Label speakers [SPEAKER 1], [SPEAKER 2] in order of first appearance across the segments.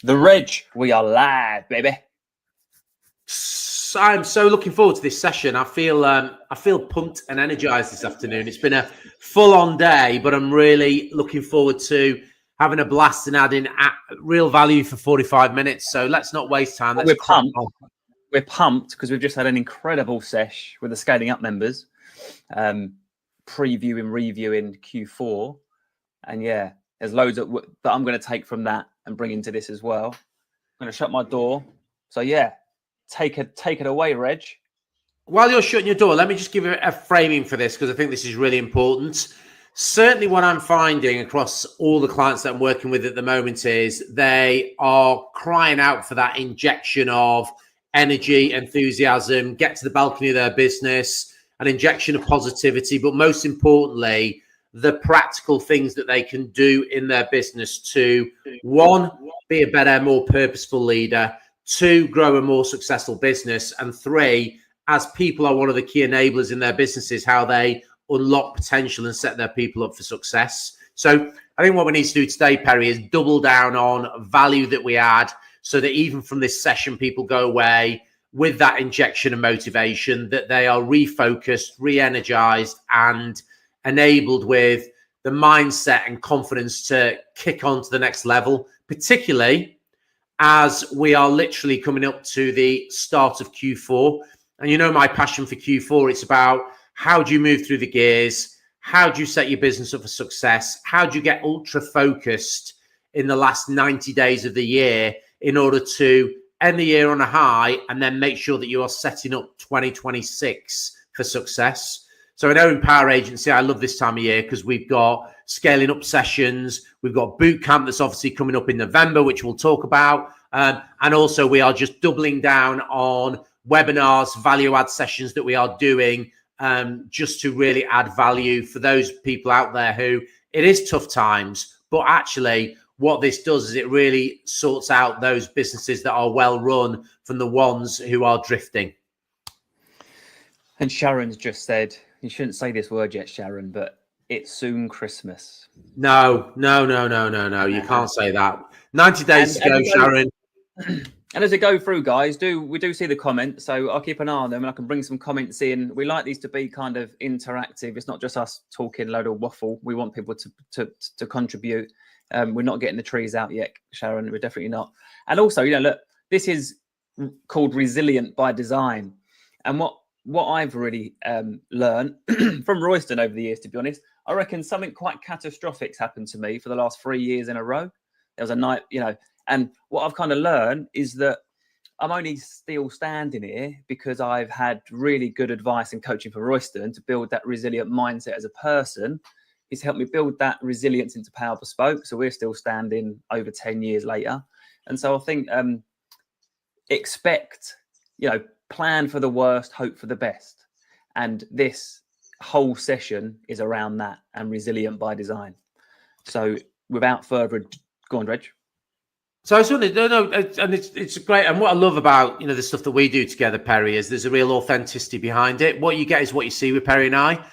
[SPEAKER 1] The Reg, we are live, baby.
[SPEAKER 2] I'm so looking forward to this session. I feel pumped and energized this afternoon. It's been a full-on day, but I'm really looking forward to having a blast and adding real value for 45 minutes. So let's not waste time.
[SPEAKER 1] We're pumped. We're pumped because we've just had an incredible sesh with the Scaling Up members, previewing, reviewing Q4, and yeah, there's loads that I'm going to take from that and bring into this as well. I'm going to shut my door. So yeah, take it away, Reg.
[SPEAKER 2] While you're shutting your door, let me just give you a framing for this because I think this is really important. Certainly what I'm finding across all the clients that I'm working with at the moment is they are crying out for that injection of energy, enthusiasm, get to the balcony of their business, an injection of positivity, but most importantly, the practical things that they can do in their business to, one, be a better, more purposeful leader, two, grow a more successful business, and three, as people are one of the key enablers in their businesses, how they unlock potential and set their people up for success. So I think what we need to do today, Perry, is double down on value that we add so that even from this session, people go away with that injection of motivation, that they are refocused, re-energized, and enabled with the mindset and confidence to kick on to the next level, particularly as we are literally coming up to the start of Q4. And you know my passion for Q4, it's about how do you move through the gears? How do you set your business up for success? How do you get ultra focused in the last 90 days of the year in order to end the year on a high and then make sure that you are setting up 2026 for success? So I know in Power Agency, I love this time of year because we've got scaling up sessions. We've got boot camp that's obviously coming up in November, which we'll talk about. And also we are just doubling down on webinars, value add sessions that we are doing just to really add value for those people out there who it is tough times, but actually what this does is it really sorts out those businesses that are well run from the ones who are drifting.
[SPEAKER 1] And Sharon's just said, you shouldn't say this word yet, Sharon, but it's soon Christmas.
[SPEAKER 2] No. You can't say that. 90 days to go, Sharon.
[SPEAKER 1] And as I go through, guys, we do see the comments, so I'll keep an eye on them and I can bring some comments in. We like these to be kind of interactive. It's not just us talking load of waffle. We want people to contribute. We're not getting the trees out yet, Sharon. We're definitely not. And also, look, this is called resilient by design. And what I've really learned from Royston over the years, to be honest, I reckon something quite catastrophic's happened to me for the last 3 years in a row. There was a night, and what I've kind of learned is that I'm only still standing here because I've had really good advice and coaching from Royston to build that resilient mindset as a person. He's helped me build that resilience into Power Bespoke. So we're still standing over 10 years later. And so I think expect, plan for the worst, hope for the best. And this whole session is around that and resilient by design. So without further ado, go on, Reg.
[SPEAKER 2] So I just wanted to know, and it's great. And what I love about, the stuff that we do together, Perry, is there's a real authenticity behind it. What you get is what you see with Perry and I.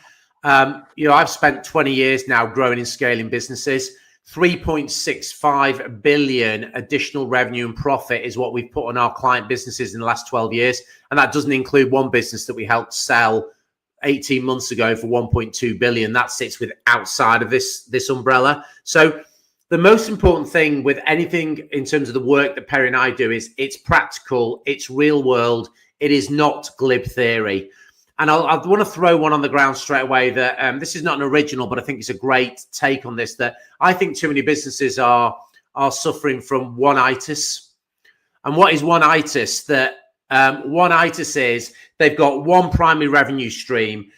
[SPEAKER 2] I've spent 20 years now growing and scaling businesses. 3.65 billion additional revenue and profit is what we've put on our client businesses in the last 12 years. And that doesn't include one business that we helped sell 18 months ago for 1.2 billion. That sits with outside of this umbrella. So the most important thing with anything in terms of the work that Perry and I do is it's practical, it's real world, it is not glib theory. And I want to throw one on the ground straight away that this is not an original, but I think it's a great take on this, that I think too many businesses are suffering from one-itis. And what is one-itis? That one-itis is they've got one primary revenue stream.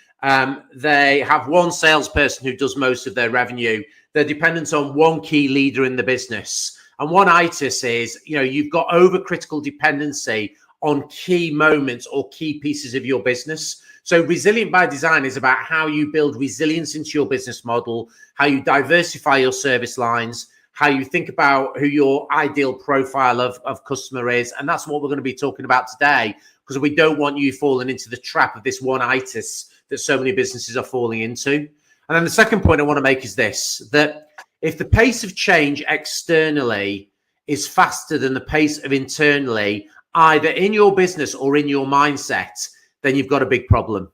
[SPEAKER 2] They have one salesperson who does most of their revenue. They're dependent on one key leader in the business. And one-itis is, you've got overcritical dependency on key moments or key pieces of your business. So resilient by design is about how you build resilience into your business model, how you diversify your service lines, how you think about who your ideal profile of customer is. And that's what we're going to be talking about today, because we don't want you falling into the trap of this one-itis that so many businesses are falling into. And then the second point I want to make is this, that if the pace of change externally is faster than the pace of internally, either in your business or in your mindset, then you've got a big problem.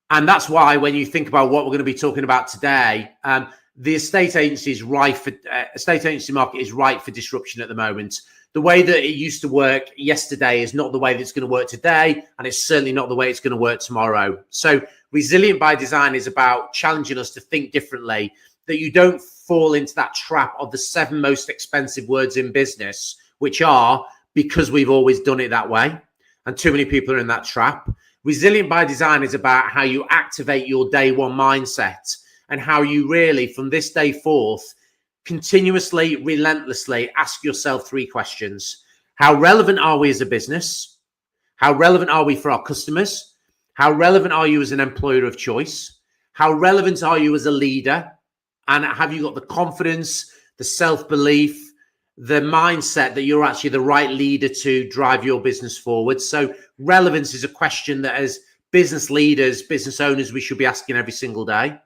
[SPEAKER 2] And that's why when you think about what we're going to be talking about today, the estate agency market is ripe for disruption at the moment. The way that it used to work yesterday is not the way that's going to work today, and it's certainly not the way it's going to work tomorrow. So resilient by design is about challenging us to think differently, that you don't fall into that trap of the 7 most expensive words in business, which are because we've always done it that way. And too many people are in that trap. Resilient by design is about how you activate your day one mindset and how you really, from this day forth, continuously, relentlessly ask yourself 3 questions. How relevant are we as a business? How relevant are we for our customers? How relevant are you as an employer of choice? How relevant are you as a leader? And have you got the confidence, the self-belief, the mindset that you're actually the right leader to drive your business forward? So relevance is a question that as business leaders, business owners, we should be asking every single day.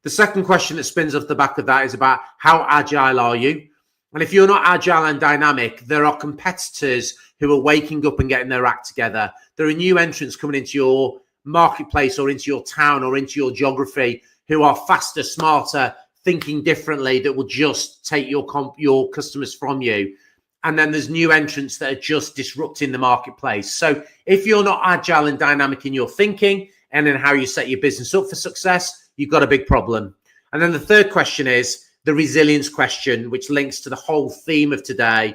[SPEAKER 2] The second question that spins off the back of that is about how agile are you? And if you're not agile and dynamic, there are competitors who are waking up and getting their act together. There are new entrants coming into your marketplace or into your town or into your geography who are faster, smarter, thinking differently, that will just take your customers from you. And then there's new entrants that are just disrupting the marketplace. So if you're not agile and dynamic in your thinking and in how you set your business up for success, you've got a big problem. And then the third question is the resilience question, which links to the whole theme of today,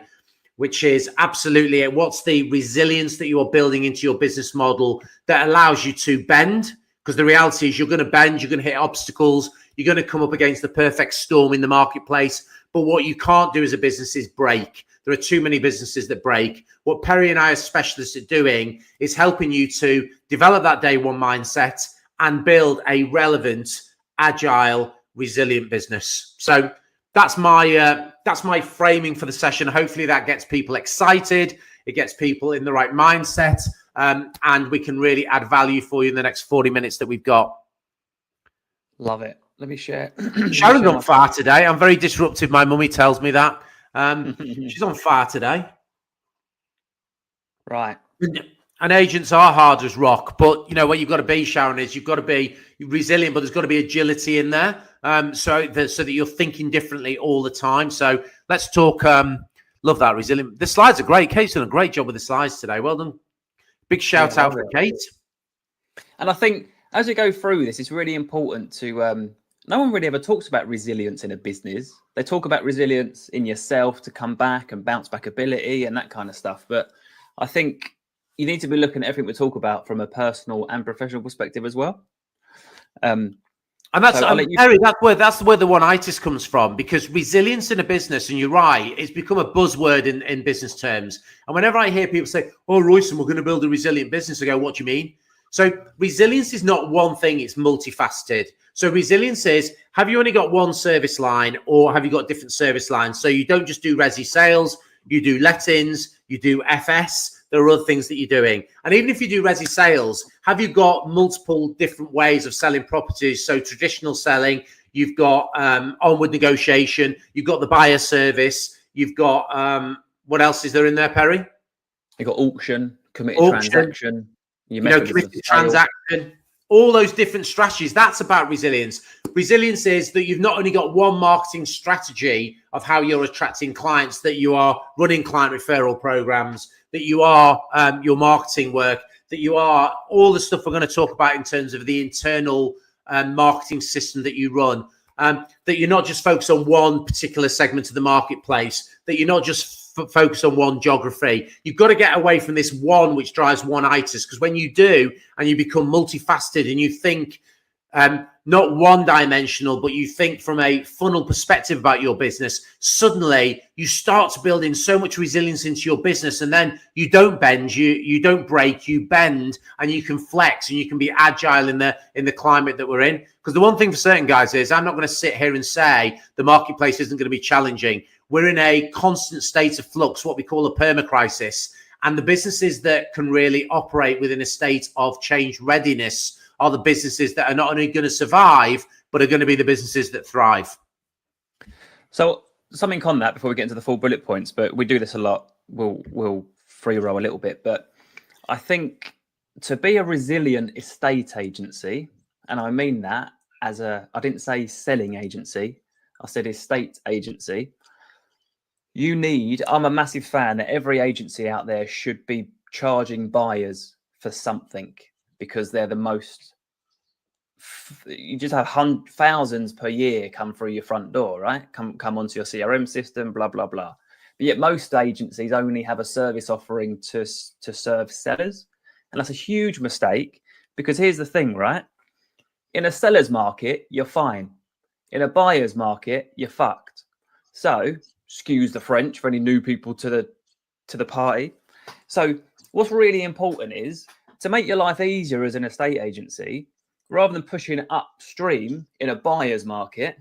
[SPEAKER 2] which is absolutely what's the resilience that you are building into your business model that allows you to bend? Because the reality is you're going to bend, you're going to hit obstacles, you're going to come up against the perfect storm in the marketplace. But what you can't do as a business is break. There are too many businesses that break. What Perry and I are specialists at doing is helping you to develop that day one mindset and build a relevant, agile, resilient business. So that's my framing for the session. Hopefully that gets people excited. It gets people in the right mindset, and we can really add value for you in the next 40 minutes that we've got.
[SPEAKER 1] Love it. Let me share.
[SPEAKER 2] Sharon's on fire today. I'm very disruptive. My mummy tells me that. She's on fire today.
[SPEAKER 1] Right.
[SPEAKER 2] And agents are hard as rock, but you know what you've got to be, Sharon, is you've got to be resilient, but there's got to be agility in there, so that you're thinking differently all the time. So let's talk. Love that resilient. The slides are great. Kate's done a great job with the slides today. Well done. Big shout out for Kate.
[SPEAKER 1] And I think as you go through this, it's really important to. No one really ever talks about resilience in a business. They talk about resilience in yourself to come back and bounce back ability and that kind of stuff. But I think you need to be looking at everything we talk about from a personal and professional perspective as well.
[SPEAKER 2] And that's Harry, that's where the one-itis comes from, because resilience in a business, and you're right, it's become a buzzword in business terms. And whenever I hear people say, "Oh, Royson, we're going to build a resilient business," I go, "What do you mean?" So resilience is not one thing; it's multifaceted. So resilience is: have you only got one service line, or have you got different service lines? So you don't just do resi sales; you do lettings, you do FS. There are other things that you're doing. And even if you do resi sales, have you got multiple different ways of selling properties? So traditional selling, you've got onward negotiation, you've got the buyer service, you've got, what else is there in there, Perry?
[SPEAKER 1] You've got auction, committed transaction.
[SPEAKER 2] Committed transaction, all those different strategies. That's about resilience. Resilience is that you've not only got one marketing strategy of how you're attracting clients, that you are running client referral programs, that you are your marketing work, that you are all the stuff we're going to talk about in terms of the internal marketing system that you run, that you're not just focused on one particular segment of the marketplace, that you're not just focus on one geography. You've got to get away from this one which drives one-itis, because when you do and you become multifaceted and you think not one-dimensional, but you think from a funnel perspective about your business, suddenly you start to build in so much resilience into your business, and then you don't bend, you don't break, you bend, and you can flex and you can be agile in the climate that we're in. Because the one thing for certain guys is, I'm not going to sit here and say the marketplace isn't going to be challenging. We're in a constant state of flux, what we call a perma-crisis. And the businesses that can really operate within a state of change readiness are the businesses that are not only going to survive, but are going to be the businesses that thrive.
[SPEAKER 1] So something on that before we get into the full bullet points, but we do this a lot. We'll free roll a little bit, but I think to be a resilient estate agency, and I mean that as I didn't say selling agency, I said estate agency. I'm a massive fan that every agency out there should be charging buyers for something, because they're the most, you just have thousands per year come through your front door, right? Come onto your CRM system, blah, blah, blah. But yet most agencies only have a service offering to serve sellers. And that's a huge mistake, because here's the thing, right? In a seller's market, you're fine. In a buyer's market, you're fucked. So, excuse the French for any new people to the party. So what's really important is to make your life easier as an estate agency, rather than pushing it upstream in a buyer's market,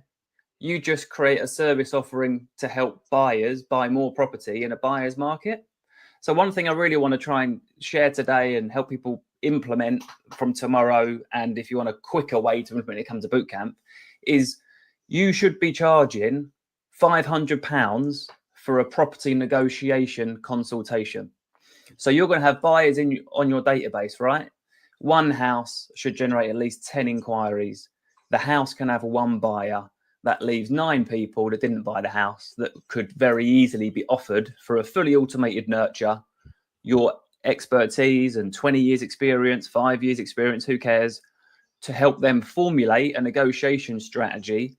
[SPEAKER 1] you just create a service offering to help buyers buy more property in a buyer's market. So one thing I really want to try and share today and help people implement from tomorrow, and if you want a quicker way to implement it come to boot camp, is you should be charging £500 for a property negotiation consultation. So you're going to have buyers on your database, right? One house should generate at least 10 inquiries. The house can have one buyer. That leaves 9 people that didn't buy the house that could very easily be offered for a fully automated nurture. Your expertise and 20 years experience, 5 years experience, who cares, to help them formulate a negotiation strategy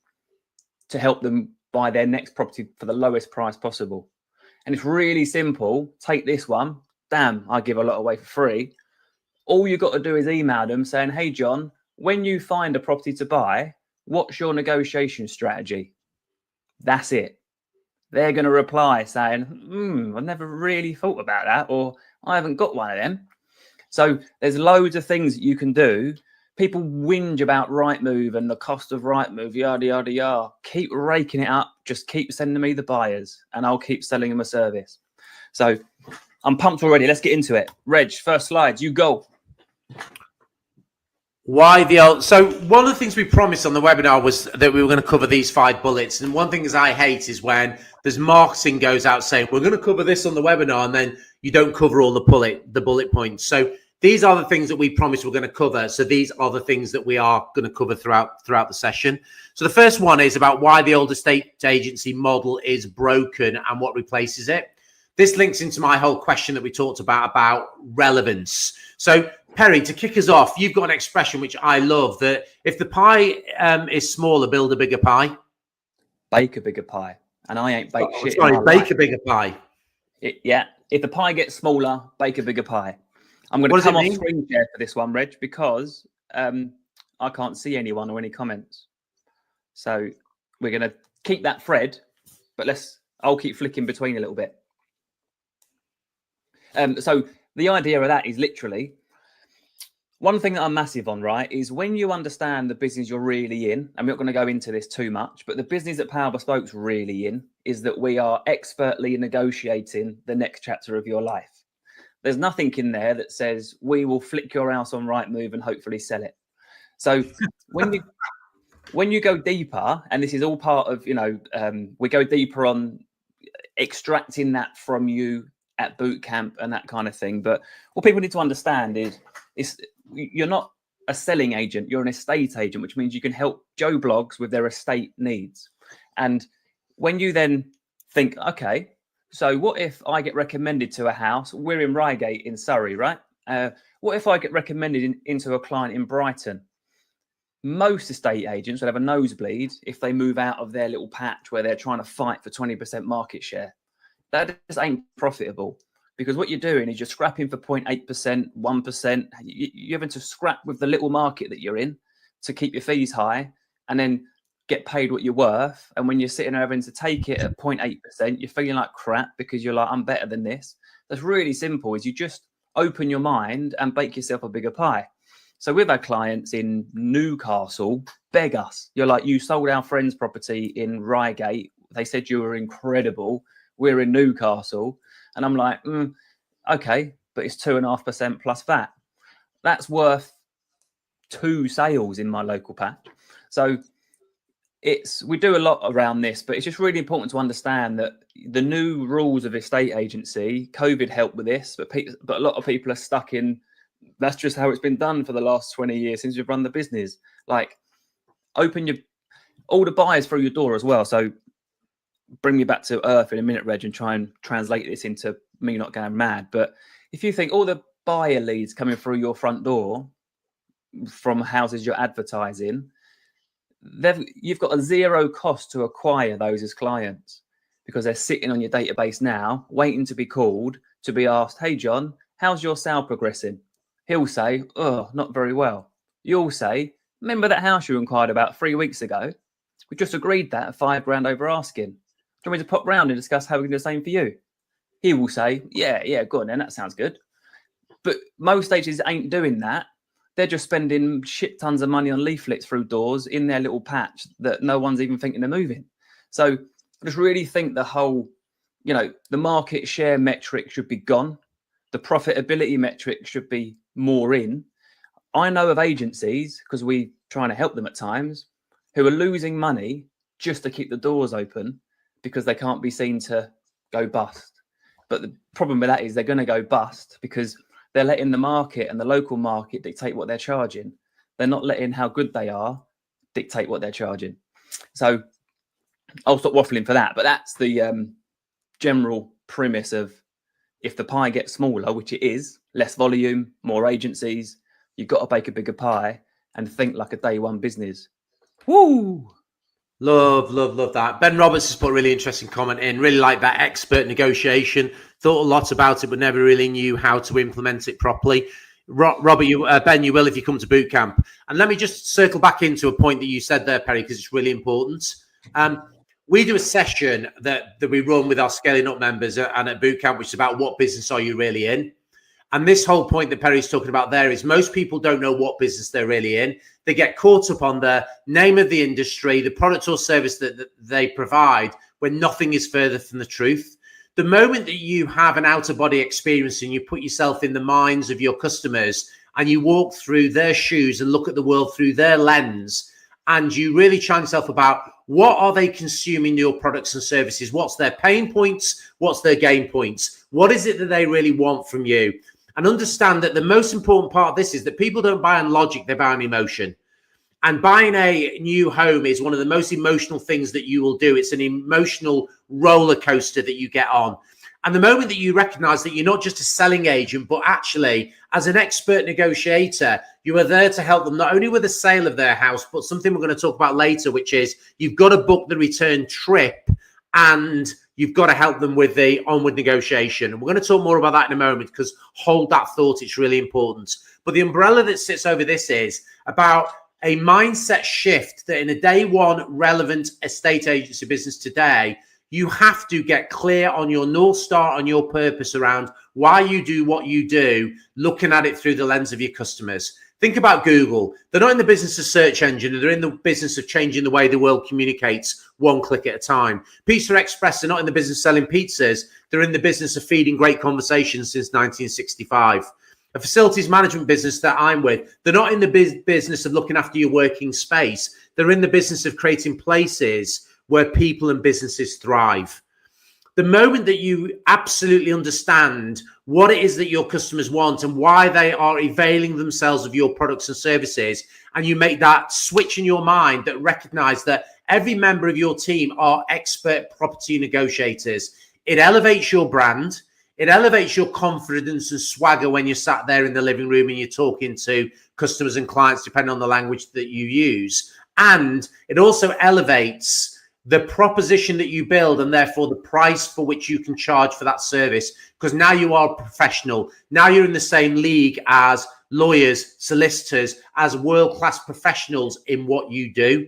[SPEAKER 1] to help them buy their next property for the lowest price possible. And it's really simple. Take this one. Damn, I give a lot away for free. All you got to do is email them saying, hey, John, when you find a property to buy, what's your negotiation strategy? That's it. They're going to reply saying, I've never really thought about that, or I haven't got one of them. So there's loads of things that you can do. People whinge about Rightmove and the cost of Rightmove, yada, yada, yada. Keep raking it up. Just keep sending me the buyers and I'll keep selling them a service. So I'm pumped already. Let's get into it. Reg, first slides, you go.
[SPEAKER 2] So one of the things we promised on the webinar was that we were going to cover these 5 bullets. And one thing I hate is when there's marketing goes out saying, we're going to cover this on the webinar, and then you don't cover all the bullet points. So these are the things that we promised we're going to cover. So these are the things that we are going to cover throughout the session. So the first one is about why the old estate agency model is broken and what replaces it. This links into my whole question that we talked about relevance. So Perry, to kick us off, you've got an expression which I love, that if the pie is smaller, build a bigger pie.
[SPEAKER 1] Bake a bigger pie. And I ain't baked shit.
[SPEAKER 2] Sorry, bake a bigger pie.
[SPEAKER 1] Yeah. If the pie gets smaller, bake a bigger pie. I'm going to come off screen share for this one, Reg, because I can't see anyone or any comments. So we're going to keep that thread, but I'll keep flicking between a little bit. So the idea of that is literally, one thing that I'm massive on, right, is when you understand the business you're really in, and we're not going to go into this too much, but the business that Power Bespoke's really in is that we are expertly negotiating the next chapter of your life. There's nothing in there that says we will flick your house on Rightmove and hopefully sell it. So when you go deeper, and this is all part of, we go deeper on extracting that from you at boot camp and that kind of thing. But what people need to understand is you're not a selling agent, you're an estate agent, which means you can help Joe Blogs with their estate needs. And when you then think, okay, so what if I get recommended to a house? We're in Reigate in Surrey, right? What if I get recommended into a client in Brighton? Most estate agents will have a nosebleed if they move out of their little patch where they're trying to fight for 20% market share. That just ain't profitable, because what you're doing is you're scrapping for 0.8%, 1%. You're having to scrap with the little market that you're in to keep your fees high and then get paid what you're worth. And when you're sitting there having to take it at 0.8%, you're feeling like crap because you're like, I'm better than this. That's really simple, is you just open your mind and bake yourself a bigger pie. So we've had clients in Newcastle beg us. You're like, you sold our friend's property in Reigate. They said you were incredible. We're in Newcastle. And I'm like, okay, but it's 2.5% plus VAT. That's worth 2 sales in my local patch. So we do a lot around this, but it's just really important to understand that the new rules of estate agency, COVID helped with this, but a lot of people are stuck in, that's just how it's been done for the last 20 years since you've run the business. Like, open all the buyers through your door as well. So bring me back to earth in a minute, Reg, and try and translate this into me not going mad. But if you think all the buyer leads coming through your front door from houses you're advertising, you've got a zero cost to acquire those as clients, because they're sitting on your database now, waiting to be called, to be asked, hey, John, how's your sale progressing? He'll say, oh, not very well. You'll say, remember that house you inquired about 3 weeks ago? We just agreed that at £5,000 over asking. Do you want me to pop round and discuss how we can do the same for you? He will say, yeah, go on then, that sounds good. But most agents ain't doing that. They're just spending shit tons of money on leaflets through doors in their little patch that no one's even thinking of moving. So I just really think the whole, the market share metric should be gone. The profitability metric should be more in. I know of agencies, because we're trying to help them at times, who are losing money just to keep the doors open because they can't be seen to go bust. But the problem with that is they're going to go bust because they're letting the market and the local market dictate what they're charging. They're not letting how good they are dictate what they're charging. So I'll stop waffling for that. But that's the general premise of, if the pie gets smaller, which it is, less volume, more agencies, you've got to bake a bigger pie and think like a day one business. Woo!
[SPEAKER 2] Love that. Ben Roberts has put a really interesting comment in. Really like that expert negotiation. Thought a lot about it, but never really knew how to implement it properly. Robert, Ben, you will if you come to boot camp. And let me just circle back into a point that you said there, Perry, because it's really important. We do a session that we run with our Scaling Up members and at boot camp, which is about what business are you really in. And this whole point that Perry's talking about there is most people don't know what business they're really in. They get caught up on the name of the industry, the product or service that they provide, when nothing is further from the truth. The moment that you have an out-of-body experience and you put yourself in the minds of your customers and you walk through their shoes and look at the world through their lens, and you really challenge yourself about what are they consuming your products and services? What's their pain points? What's their gain points? What is it that they really want from you? And understand that the most important part of this is that people don't buy on logic, they buy on emotion. And buying a new home is one of the most emotional things that you will do. It's an emotional roller coaster that you get on. And the moment that you recognize that you're not just a selling agent, but actually as an expert negotiator, you are there to help them not only with the sale of their house, but something we're going to talk about later, which is you've got to book the return trip and you've got to help them with the onward negotiation. And we're going to talk more about that in a moment, because hold that thought, it's really important. But the umbrella that sits over this is about a mindset shift that in a day one relevant estate agency business today, you have to get clear on your North Star, on your purpose around why you do what you do, looking at it through the lens of your customers. Think about Google. They're not in the business of search engine. They're in the business of changing the way the world communicates one click at a time. Pizza Express are not in the business of selling pizzas. They're in the business of feeding great conversations since 1965. A facilities management business that I'm with, they're not in the business of looking after your working space. They're in the business of creating places where people and businesses thrive. The moment that you absolutely understand what it is that your customers want and why they are availing themselves of your products and services, and you make that switch in your mind that recognize that every member of your team are expert property negotiators, it elevates your brand. It elevates your confidence and swagger when you're sat there in the living room and you're talking to customers and clients, depending on the language that you use. And it also elevates the proposition that you build and therefore the price for which you can charge for that service, because now you are a professional. Now you're in the same league as lawyers, solicitors, as world-class professionals in what you do.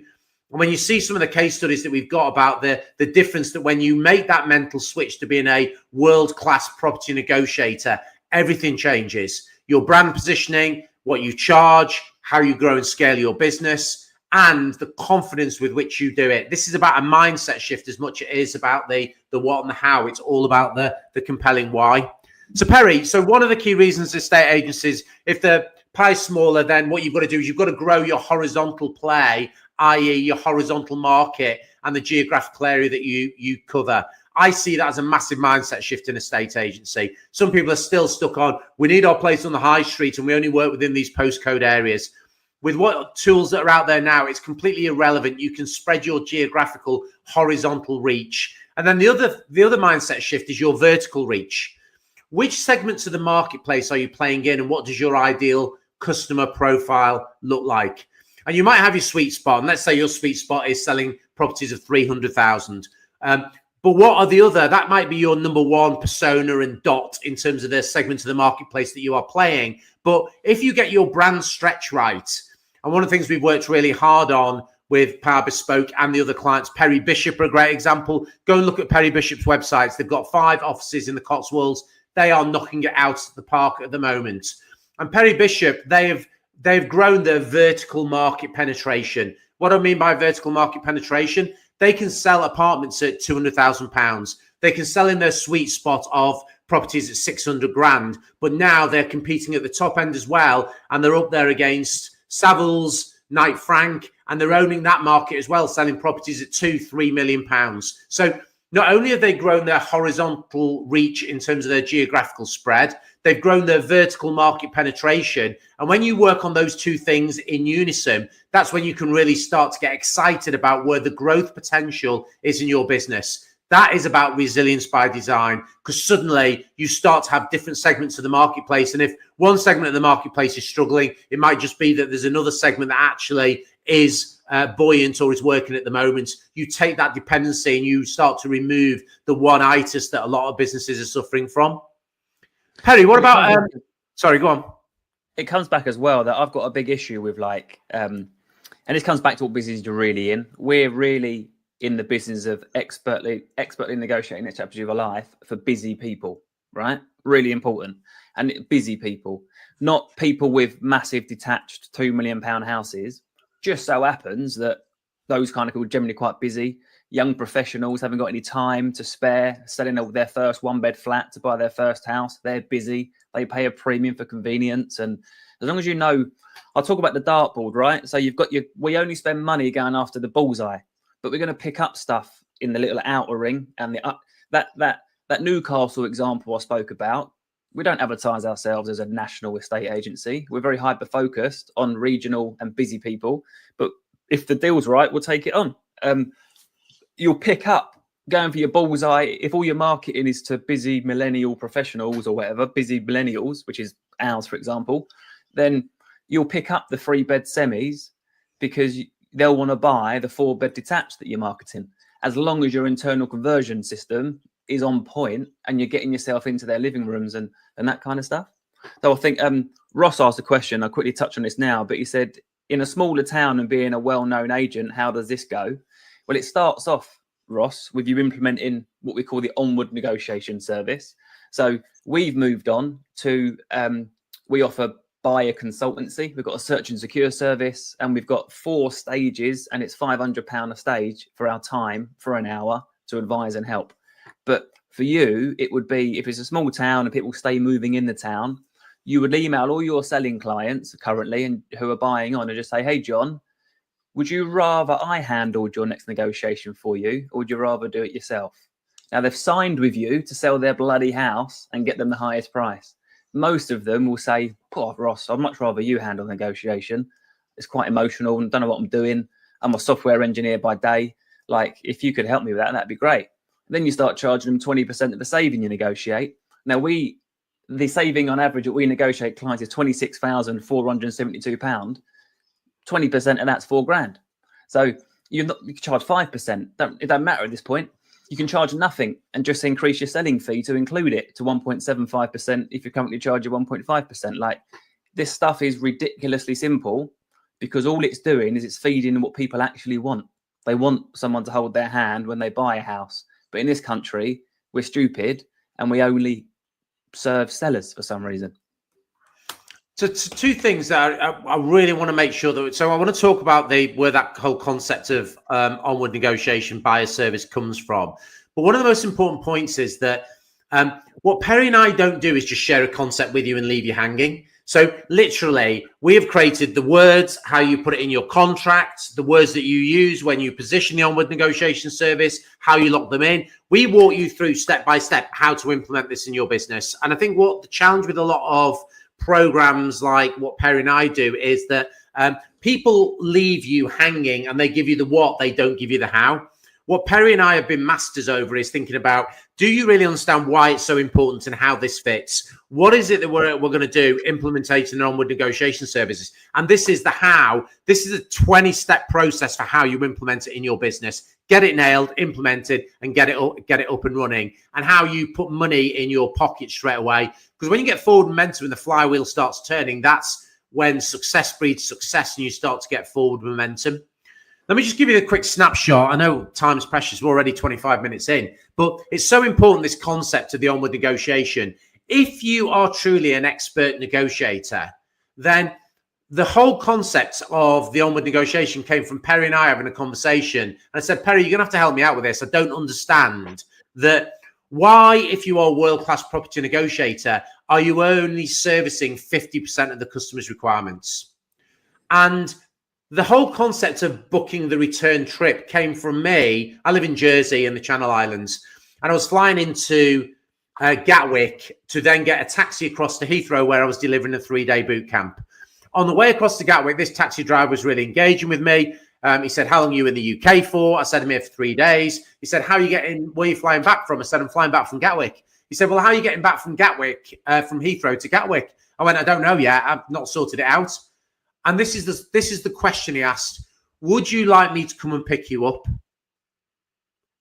[SPEAKER 2] And when you see some of the case studies that we've got about the difference that when you make that mental switch to being a world-class property negotiator, everything changes. Your brand positioning, what you charge, how you grow and scale your business, and the confidence with which you do it. This is about a mindset shift as much as it is about the what and the how. It's all about the compelling why. So Perry, so one of the key reasons estate agencies, if the pie's smaller, then what you've got to do is you've got to grow your horizontal play i.e. your horizontal market and the geographical area that you cover. I see that as a massive mindset shift in a estate agency. Some people are still stuck on, we need our place on the high street and we only work within these postcode areas. With what tools that are out there now, it's completely irrelevant. You can spread your geographical horizontal reach. And then the other mindset shift is your vertical reach. Which segments of the marketplace are you playing in, and what does your ideal customer profile look like? And you might have your sweet spot, and let's say your sweet spot is selling properties of 300,000. But what are the other? That might be your number one persona and dot in terms of the segment of the marketplace that you are playing. But if you get your brand stretch right, and one of the things we've worked really hard on with Power Bespoke and the other clients, Perry Bishop are a great example. Go and look at Perry Bishop's websites. They've got 5 offices in the Cotswolds. They are knocking it out of the park at the moment. And Perry Bishop, they've grown their vertical market penetration. What do I mean by vertical market penetration? They can sell apartments at £200,000. They can sell in their sweet spot of properties at 600 grand. But now they're competing at the top end as well. And they're up there against Savills, Knight Frank, and they're owning that market as well, selling properties at £2-3 million. So not only have they grown their horizontal reach in terms of their geographical spread, they've grown their vertical market penetration. And when you work on those two things in unison, that's when you can really start to get excited about where the growth potential is in your business. That is about resilience by design, because suddenly you start to have different segments of the marketplace. And if one segment of the marketplace is struggling, it might just be that there's another segment that actually is buoyant or is working at the moment. You take that dependency and you start to remove the one-itis that a lot of businesses are suffering from. Perry, what about... sorry, go on.
[SPEAKER 1] It comes back as well that I've got a big issue with and this comes back to what business you're really in. We're really in the business of expertly negotiating next chapters of your life for busy people, right? Really important. And busy people, not people with massive detached £2 million houses. Just so happens that those kind of people are generally quite busy. Young professionals haven't got any time to spare, selling their first one-bed flat to buy their first house. They're busy. They pay a premium for convenience. And as long as you know, I'll talk about the dartboard, right? So you've got we only spend money going after the bullseye, but we're going to pick up stuff in the little outer ring. And that Newcastle example I spoke about, we don't advertise ourselves as a national estate agency. We're very hyper-focused on regional and busy people. But if the deal's right, we'll take it on. You'll pick up going for your bullseye. If all your marketing is to busy millennial professionals or whatever, busy millennials, which is ours, for example, then you'll pick up the 3-bed semis because they'll want to buy the 4-bed detached that you're marketing. As long as your internal conversion system is on point and you're getting yourself into their living rooms and that kind of stuff. So I think Ross asked a question. I'll quickly touch on this now, but he said, in a smaller town and being a well-known agent, how does this go? Well, it starts off, Ross, with you implementing what we call the onward negotiation service. So we've moved on to, we offer buyer consultancy. We've got a search and secure service, and we've got 4 stages, and it's £500 a stage for our time for an hour to advise and help. But for you, it would be, if it's a small town and people stay moving in the town, you would email all your selling clients currently and who are buying on and just say, hey, John, would you rather I handled your next negotiation for you, or would you rather do it yourself? Now, they've signed with you to sell their bloody house and get them the highest price. Most of them will say, oh, Ross, I'd much rather you handle negotiation. It's quite emotional and don't know what I'm doing. I'm a software engineer by day. Like, if you could help me with that, that'd be great. Then you start charging them 20% of the saving you negotiate. Now, the saving on average that we negotiate clients is £26,472. 20% of that's £4,000. So you can charge 5%. It don't matter at this point. You can charge nothing and just increase your selling fee to include it to 1.75% if you currently charge 1.5%. Like, this stuff is ridiculously simple because all it's doing is it's feeding what people actually want. They want someone to hold their hand when they buy a house. But in this country, we're stupid and we only serve sellers for some reason.
[SPEAKER 2] So 2 things that I really want to make sure that. So I want to talk about where that whole concept of onward negotiation buyer service comes from. But one of the most important points is that what Perry and I don't do is just share a concept with you and leave you hanging. So literally, we have created the words, how you put it in your contract, the words that you use when you position the onward negotiation service, how you lock them in. We walk you through step by step how to implement this in your business. And I think what the challenge with a lot of programs like what Perry and I do is that people leave you hanging and they give you the what, they don't give you the how. What Perry and I have been masters over is thinking about, do you really understand why it's so important and how this fits? What is it that we're going to do implementing onward negotiation services? And this is the how. This is a 20-step process for how you implement it in your business. Get it nailed, implemented, and get it up and running. And how you put money in your pocket straight away. Because when you get forward momentum and the flywheel starts turning, that's when success breeds success and you start to get forward momentum. Let me just give you a quick snapshot. I know time's precious. We're already 25 minutes in, but it's so important, this concept of the onward negotiation. If you are truly an expert negotiator, then the whole concept of the onward negotiation came from Perry and I having a conversation. And I said, Perry, you're going to have to help me out with this. I don't understand that. Why, if you are a world-class property negotiator, are you only servicing 50% of the customer's requirements? And the whole concept of booking the return trip came from me. I live in Jersey in the Channel Islands, and I was flying into Gatwick to then get a taxi across to Heathrow, where I was delivering a 3-day boot camp. On the way across to Gatwick, this taxi driver was really engaging with me. He said, how long are you in the UK for? I said, I'm here for 3 days. He said, how are you getting, where are you flying back from? I said, I'm flying back from Gatwick. He said, well, how are you getting back from Gatwick, from Heathrow to Gatwick? I went, I don't know yet. I've not sorted it out. And this is the question he asked. Would you like me to come and pick you up?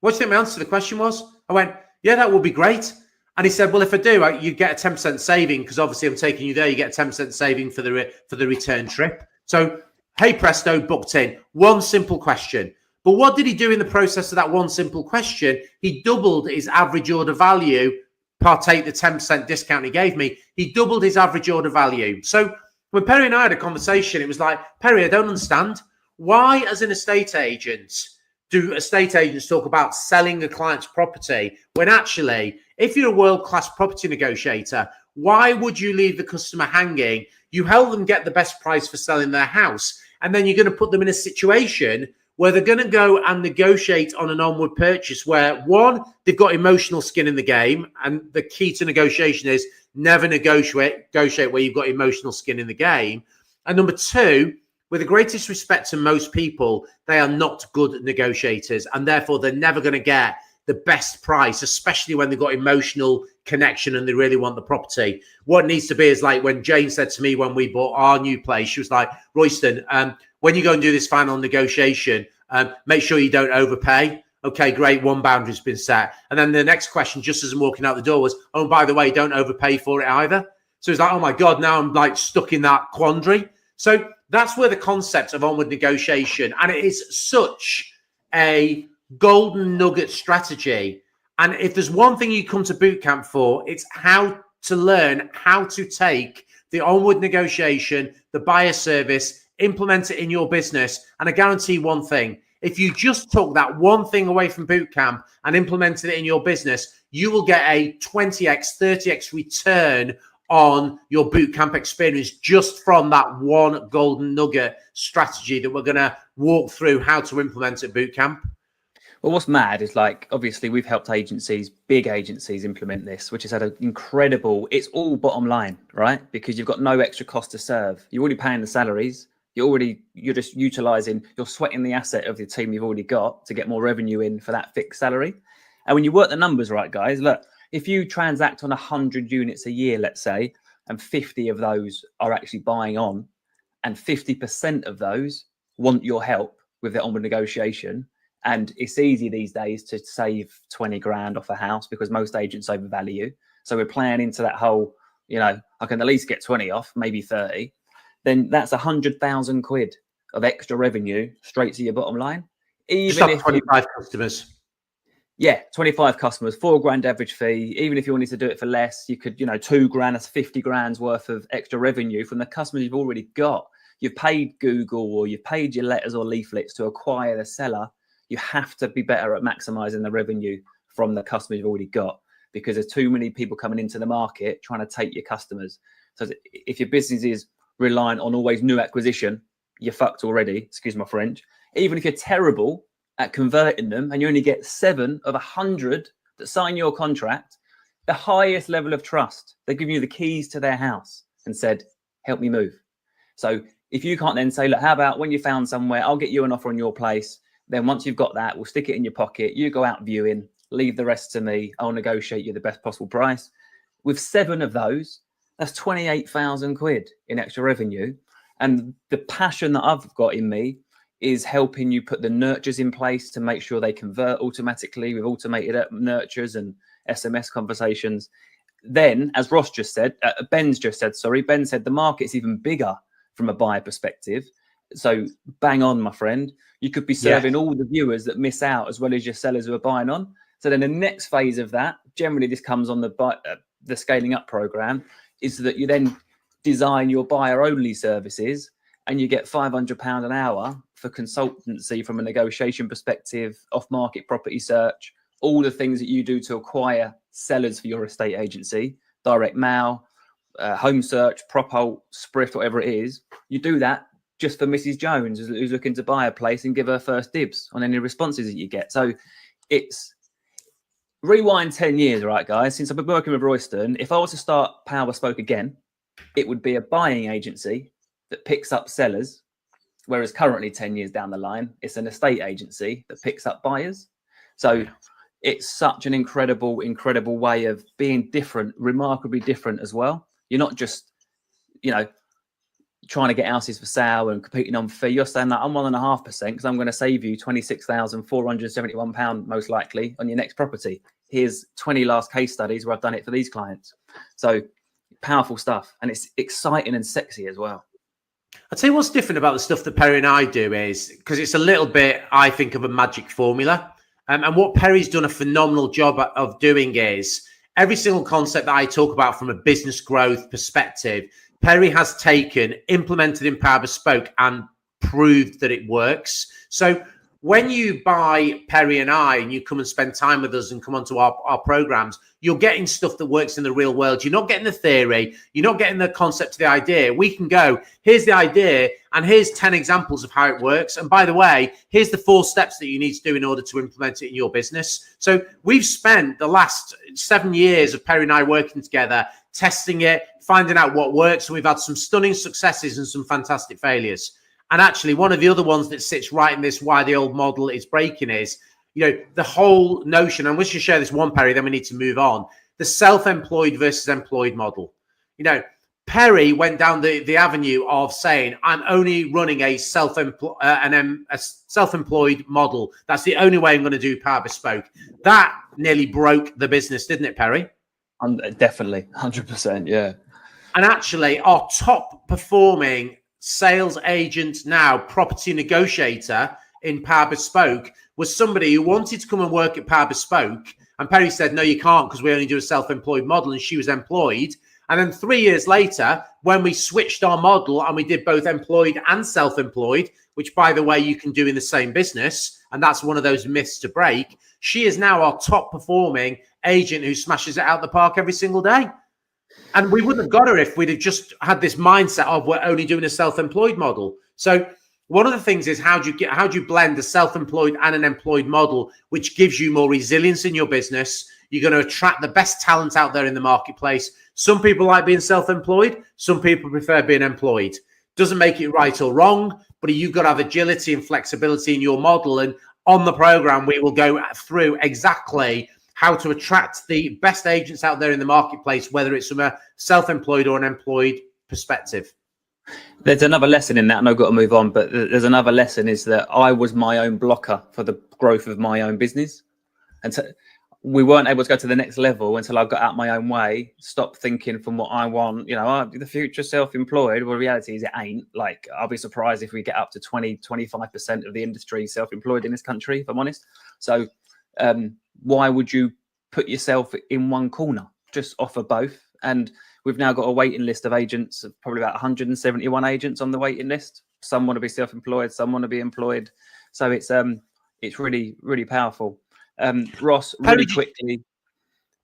[SPEAKER 2] What do you think my answer to the question was? I went, yeah, that would be great. And he said, well, if I do, you get a 10% saving, because obviously I'm taking you there. You get a 10% saving for the return trip. So, hey, presto, booked in. One simple question. But what did he do in the process of that one simple question? He doubled his average order value, partake the 10% discount he gave me. He doubled his average order value. So when Perry and I had a conversation, it was like, Perry, I don't understand. Why, as an estate agent, do estate agents talk about selling a client's property when actually, if you're a world-class property negotiator, why would you leave the customer hanging? You help them get the best price for selling their house, and then you're going to put them in a situation where they're going to go and negotiate on an onward purchase where, one, they've got emotional skin in the game, and the key to negotiation is never negotiate where you've got emotional skin in the game. And number two, with the greatest respect to most people, they are not good negotiators, and therefore they're never going to get the best price, especially when they've got emotional connection and they really want the property. What needs to be is like when Jane said to me when we bought our new place, she was like, Royston, when you go and do this final negotiation, make sure you don't overpay. Okay, great. One boundary's been set. And then the next question, just as I'm walking out the door, was, oh, by the way, don't overpay for it either. So it's like, oh my God, now I'm like stuck in that quandary. So that's where the concept of onward negotiation, and it is such a golden nugget strategy. And if there's one thing you come to bootcamp for, it's how to learn how to take the onward negotiation, the buyer service, implement it in your business. And I guarantee one thing, if you just took that one thing away from bootcamp and implemented it in your business, you will get a 20x, 30x return on your bootcamp experience just from that one golden nugget strategy that we're going to walk through how to implement at bootcamp.
[SPEAKER 1] Well, what's mad is, like, obviously we've helped agencies, big agencies, implement this, which has had an incredible, it's all bottom line, right? Because you've got no extra cost to serve. You're already paying the salaries. You're just utilizing, you're sweating the asset of the team you've already got to get more revenue in for that fixed salary. And when you work the numbers right, guys, look, if you transact on 100 units a year, let's say, and 50 of those are actually buying on, and 50% of those want your help with their onward negotiation, and it's easy these days to save 20 grand off a house because most agents overvalue. So we're playing into that whole, I can at least get 20 off, maybe 30. Then that's 100,000 quid of extra revenue straight to your bottom line.
[SPEAKER 2] Even if 25 customers.
[SPEAKER 1] Yeah, 25 customers, £4 average fee. Even if you wanted to do it for less, you could, £2 grand, that's 50 grand's worth of extra revenue from the customers you've already got. You've paid Google or you've paid your letters or leaflets to acquire the seller. You have to be better at maximizing the revenue from the customers you've already got, because there's too many people coming into the market trying to take your customers. So if your business is reliant on always new acquisition, you're fucked already, excuse my French. Even if you're terrible at converting them and you only get 7 of 100 that sign your contract, the highest level of trust, they're giving you the keys to their house and said, help me move. So if you can't then say, look, how about when you found somewhere, I'll get you an offer on your place. Then once you've got that, we'll stick it in your pocket. You go out viewing, leave the rest to me. I'll negotiate you the best possible price. With 7 of those, that's 28,000 quid in extra revenue. And the passion that I've got in me is helping you put the nurtures in place to make sure they convert automatically with automated nurtures and SMS conversations. Then, as Ross just said, Ben said the market's even bigger from a buyer perspective. So bang on, my friend. You could be serving all the viewers that miss out as well as your sellers who are buying on. So then the next phase of that, generally this comes on the scaling up program, is that you then design your buyer only services and you get £500 an hour for consultancy from a negotiation perspective, off market property search, all the things that you do to acquire sellers for your estate agency, direct mail, home search, Propult, Sprift, whatever it is. You do that just for Mrs. Jones who's looking to buy a place and give her first dibs on any responses that you get. So it's rewind 10 years, right, guys? Since I've been working with Royston, if I was to start Power Bespoke again, it would be a buying agency that picks up sellers, whereas currently 10 years down the line, it's an estate agency that picks up buyers. So it's such an incredible way of being different, remarkably different as well. You're not just, trying to get houses for sale and competing on fee. You're saying that I'm 1.5% because I'm going to save you £26,471 most likely on your next property. Here's 20 last case studies where I've done it for these clients. So powerful stuff, and it's exciting and sexy as well.
[SPEAKER 2] I'll tell you what's different about the stuff that Perry and I do is because it's a little bit, I think, of a magic formula. And what Perry's done a phenomenal job of doing is every single concept that I talk about from a business growth perspective, Perry has taken, implemented in Power Bespoke and proved that it works. So when you buy Perry and I and you come and spend time with us and come onto our programs, you're getting stuff that works in the real world. You're not getting the theory. You're not getting the concept of the idea. We can go, here's the idea, and here's 10 examples of how it works. And by the way, here's the 4 steps that you need to do in order to implement it in your business. So we've spent the last 7 years of Perry and I working together, testing it, finding out what works. And we've had some stunning successes and some fantastic failures. And actually, one of the other ones that sits right in this why the old model is breaking is, the whole notion, and we should share this one, Perry, then we need to move on, the self-employed versus employed model. Perry went down the avenue of saying, I'm only running a self-employed model. That's the only way I'm going to do Power Bespoke. That nearly broke the business, didn't it, Perry?
[SPEAKER 1] Definitely, 100%, yeah.
[SPEAKER 2] And actually, our top performing sales agent now, property negotiator in Power Bespoke, was somebody who wanted to come and work at Power Bespoke. And Perry said, no, you can't because we only do a self-employed model. And she was employed. And then 3 years later, when we switched our model and we did both employed and self-employed, which, by the way, you can do in the same business, and that's one of those myths to break, she is now our top performing agent who smashes it out the park every single day. And we wouldn't have got her if we'd have just had this mindset of we're only doing a self-employed model. So one of the things is how do you blend a self-employed and an employed model, which gives you more resilience in your business. You're going to attract the best talent out there in the marketplace. Some people like being self-employed. Some people prefer being employed. Doesn't make it right or wrong, but you've got to have agility and flexibility in your model. And on the program, we will go through exactly how to attract the best agents out there in the marketplace, whether it's from a self-employed or an employed perspective.
[SPEAKER 1] There's another lesson in that, and I've got to move on, but there's another lesson is that I was my own blocker for the growth of my own business. And so we weren't able to go to the next level until I got out my own way, stopped thinking from what I want, the future self-employed. Well, the reality is it ain't. Like, I'll be surprised if we get up to 20-25% of the industry self-employed in this country, if I'm honest. So why would you put yourself in one corner? Just offer both. And we've now got a waiting list of agents, of probably about 171 agents on the waiting list. Some want to be self-employed, some want to be employed. So it's really, really powerful. Ross, really quickly,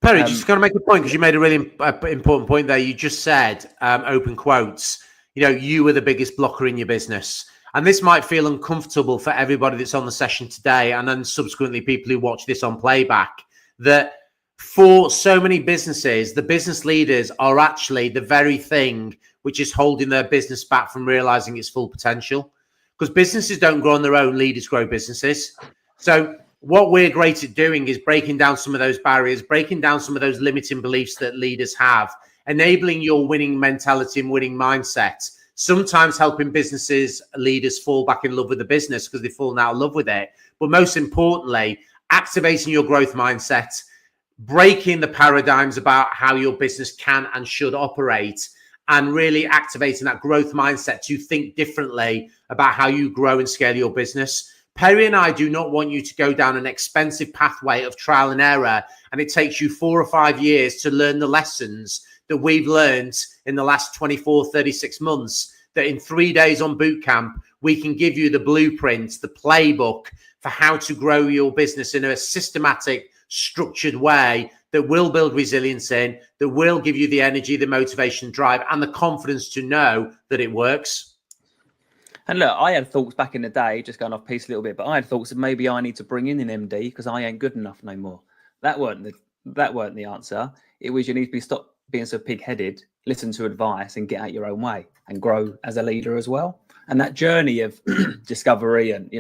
[SPEAKER 2] Perry, just going to make a point, because you made a really important point there. You just said, open quotes, you were the biggest blocker in your business. And this might feel uncomfortable for everybody that's on the session today, and then subsequently people who watch this on playback, that for so many businesses, the business leaders are actually the very thing which is holding their business back from realizing its full potential. Because businesses don't grow on their own, leaders grow businesses. So what we're great at doing is breaking down some of those barriers, breaking down some of those limiting beliefs that leaders have, enabling your winning mentality and winning mindset, sometimes helping businesses, leaders fall back in love with the business because they've fallen out of love with it. But most importantly, activating your growth mindset, breaking the paradigms about how your business can and should operate, and really activating that growth mindset to think differently about how you grow and scale your business. Perry and I do not want you to go down an expensive pathway of trial and error, and it takes you 4 or 5 years to learn the lessons that we've learned in the last 24, 36 months, that in 3 days on boot camp, we can give you the blueprint, the playbook for how to grow your business in a systematic, structured way that will build resilience in, that will give you the energy, the motivation, drive, and the confidence to know that it works.
[SPEAKER 1] And look, I had thoughts back in the day, just going off piece a little bit, but I had thoughts that maybe I need to bring in an MD because I ain't good enough no more. That weren't the answer. It was, you need to stop being so pig-headed, listen to advice, and get out your own way and grow as a leader as well. And that journey of discovery and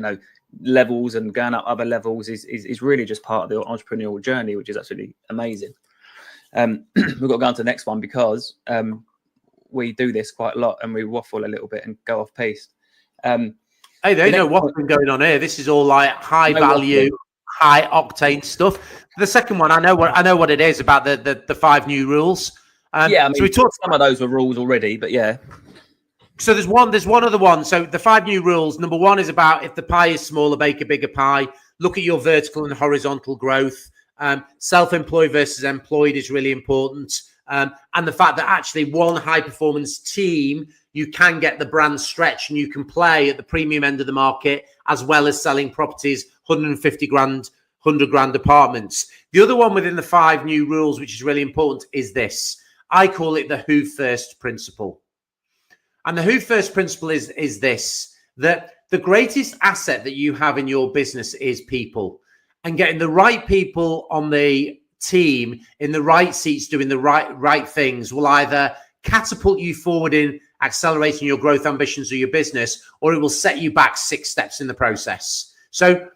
[SPEAKER 1] levels and going up other levels is really just part of the entrepreneurial journey, which is absolutely amazing. We've got to go on to the next one because we do this quite a lot and we waffle a little bit and go off piece.
[SPEAKER 2] Hey, there ain't no waffling going on here. This is all like high value, high octane stuff. The second one, I know what it is about the 5 new rules.
[SPEAKER 1] Yeah, I mean,
[SPEAKER 2] so we talked.
[SPEAKER 1] Some of those were rules already, but yeah.
[SPEAKER 2] So there's one other one. So the 5 new rules. Number 1 is about, if the pie is smaller, bake a bigger pie. Look at your vertical and horizontal growth. Self-employed versus employed is really important. And the fact that actually one high performance team, you can get the brand stretch and you can play at the premium end of the market, as well as selling properties, 150 grand, 100 grand apartments. The other one within the 5 new rules, which is really important, is this. I call it the who first principle. And the who first principle is this, that the greatest asset that you have in your business is people, and getting the right people on the team in the right seats doing the right things will either catapult you forward in accelerating your growth ambitions of your business, or it will set you back 6 steps in the process. So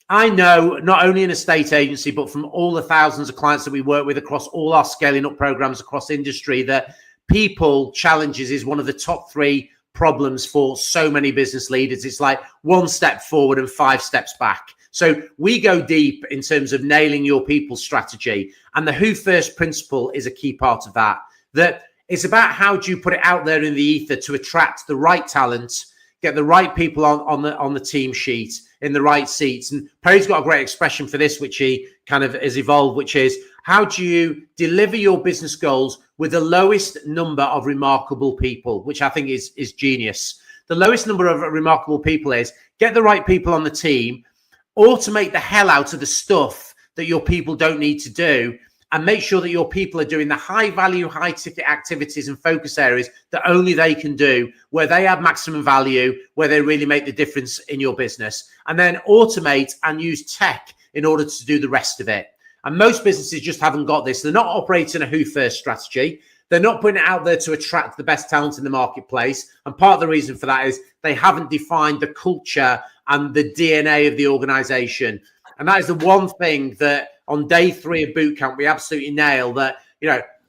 [SPEAKER 2] I know, not only in a state agency, but from all the thousands of clients that we work with across all our scaling up programs across industry, that people challenges is one of the top 3 problems for so many business leaders. It's like 1 step forward and 5 steps back. So we go deep in terms of nailing your people strategy. And the who first principle is a key part of that. That it's about how do you put it out there in the ether to attract the right talent, get the right people on the team sheet in the right seats. And Perry's got a great expression for this, which he kind of has evolved, which is, how do you deliver your business goals with the lowest number of remarkable people, which I think is genius. The lowest number of remarkable people is get the right people on the team, automate the hell out of the stuff that your people don't need to do, and make sure that your people are doing the high value, high ticket activities and focus areas that only they can do, where they have maximum value, where they really make the difference in your business. And then automate and use tech in order to do the rest of it. And most businesses just haven't got this. They're not operating a who first strategy. They're not putting it out there to attract the best talent in the marketplace. And part of the reason for that is they haven't defined the culture and the DNA of the organization. And that is the one thing that on day 3 of bootcamp, we absolutely nail that,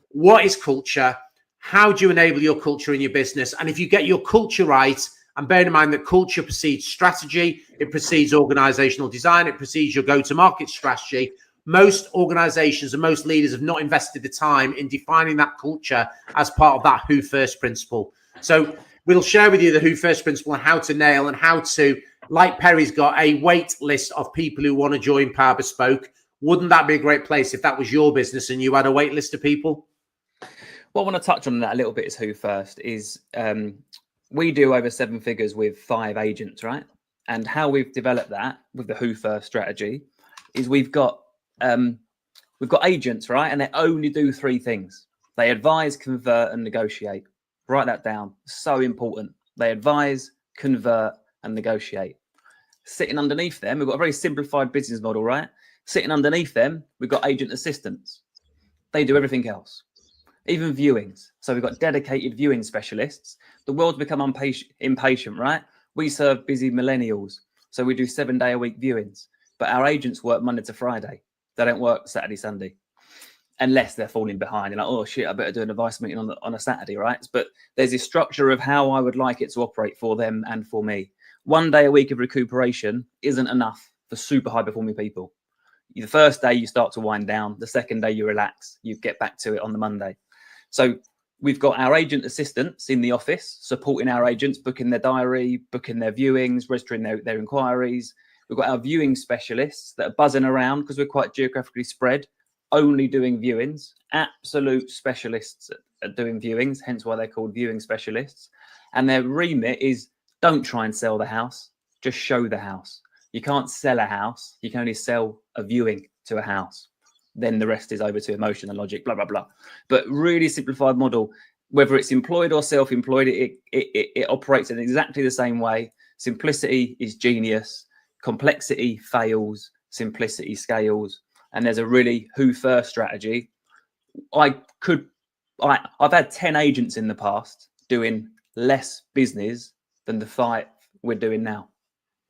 [SPEAKER 2] what is culture? How do you enable your culture in your business? And if you get your culture right, and bear in mind that culture precedes strategy, it precedes organizational design, it precedes your go-to-market strategy. Most organizations and most leaders have not invested the time in defining that culture as part of that who first principle. So we'll share with you the who first principle and how to nail and how to, like Perry's got a wait list of people who want to join Power Bespoke. Wouldn't that be a great place if that was your business and you had a wait list of people?
[SPEAKER 1] What I want to touch on that a little bit is who first is, we do over 7 figures with 5 agents, right? And how we've developed that with the who first strategy is we've got We've got agents, right? And they only do 3 things. They advise, convert, and negotiate. Write that down. So important. They advise, convert, and negotiate. Sitting underneath them, we've got a very simplified business model, right? Sitting underneath them, we've got agent assistants. They do everything else, even viewings. So we've got dedicated viewing specialists. The world's become impatient, right? We serve busy millennials. So we do 7-day-a-week viewings. But our agents work Monday to Friday. They don't work Saturday, Sunday. Unless they're falling behind. You're like, oh shit, I better do an advice meeting on a Saturday, right? But there's this structure of how I would like it to operate for them and for me. 1 day a week of recuperation isn't enough for super high performing people. The first day you start to wind down. The second day you relax. You get back to it on the Monday. So we've got our agent assistants in the office supporting our agents, booking their diary, booking their viewings, registering their inquiries. We've got our viewing specialists that are buzzing around because we're quite geographically spread, only doing viewings, absolute specialists at doing viewings, hence why they're called viewing specialists. And their remit is don't try and sell the house, just show the house. You can't sell a house, you can only sell a viewing to a house. Then the rest is over to emotion and logic, blah, blah, blah. But really simplified model, whether it's employed or self-employed, it operates in exactly the same way. Simplicity is genius. Complexity fails. Simplicity scales. And there's a really who first strategy. I've had 10 agents in the past doing less business than the 5 we're doing now.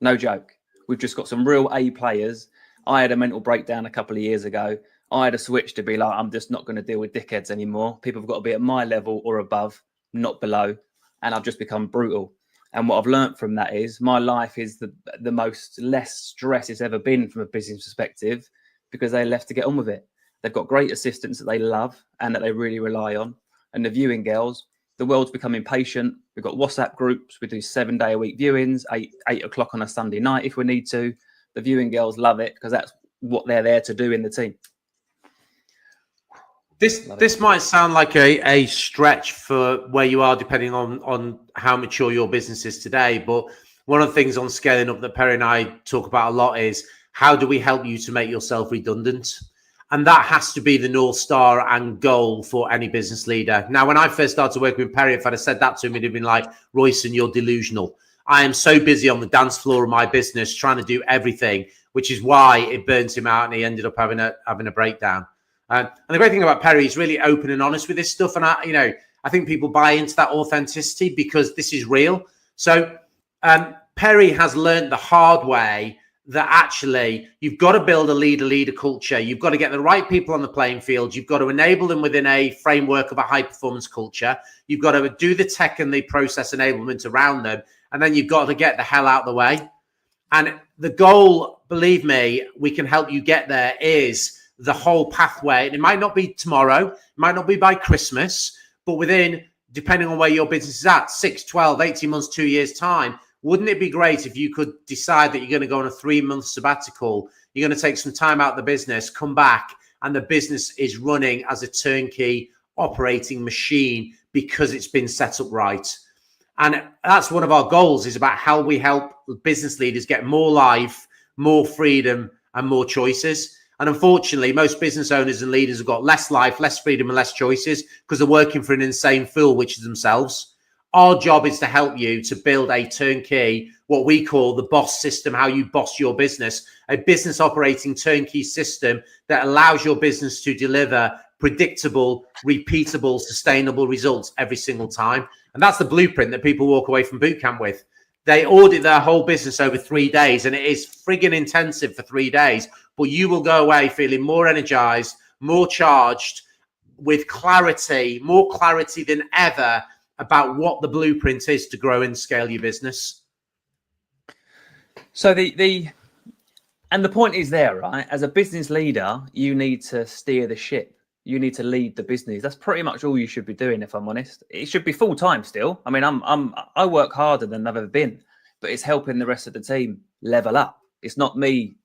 [SPEAKER 1] No joke. We've just got some real A players. I had a mental breakdown a couple of years ago. I had a switch to be like, I'm just not going to deal with dickheads anymore. People have got to be at my level or above, not below. And I've just become brutal. And what I've learned from that is my life is the most less stress it's ever been from a business perspective because they left to get on with it. They've got great assistants that they love and that they really rely on. And the viewing girls, the world's become impatient. We've got WhatsApp groups. We do 7-day-a-week viewings, 8 o'clock on a Sunday night if we need to. The viewing girls love it because that's what they're there to do in the team.
[SPEAKER 2] This might sound like a stretch for where you are, depending on how mature your business is today. But one of the things on scaling up that Perry and I talk about a lot is how do we help you to make yourself redundant? And that has to be the North Star and goal for any business leader. Now, when I first started working with Perry, if I'd have said that to him, he'd have been like, Royson, you're delusional. I am so busy on the dance floor of my business trying to do everything, which is why it burnt him out and he ended up having a breakdown. And the great thing about Perry is really open and honest with this stuff. And I think people buy into that authenticity because this is real. So Perry has learned the hard way that actually you've got to build a leader culture. You've got to get the right people on the playing field. You've got to enable them within a framework of a high performance culture. You've got to do the tech and the process enablement around them. And then you've got to get the hell out of the way. And the goal, believe me, we can help you get there, is the whole pathway. And it might not be tomorrow, it might not be by Christmas, but within, depending on where your business is at, 6, 12, 18 months, 2 years time, wouldn't it be great if you could decide that you're going to go on a 3-month sabbatical, you're going to take some time out of the business, come back, and the business is running as a turnkey operating machine because it's been set up right. And that's one of our goals, is about how we help business leaders get more life, more freedom, and more choices. And unfortunately, most business owners and leaders have got less life, less freedom, and less choices because they're working for an insane fool, which is themselves. Our job is to help you to build a turnkey, what we call the boss system, how you boss your business, a business operating turnkey system that allows your business to deliver predictable, repeatable, sustainable results every single time. And that's the blueprint that people walk away from boot camp with. They audit their whole business over 3 days, and it is friggin' intensive for 3 days. But you will go away feeling more energized, more charged, with clarity, more clarity than ever about what the blueprint is to grow and scale your business.
[SPEAKER 1] So the point is there, right? As a business leader, you need to steer the ship. You need to lead the business. That's pretty much all you should be doing, if I'm honest. It should be full time still. I mean, I work harder than I've ever been, but it's helping the rest of the team level up. It's not me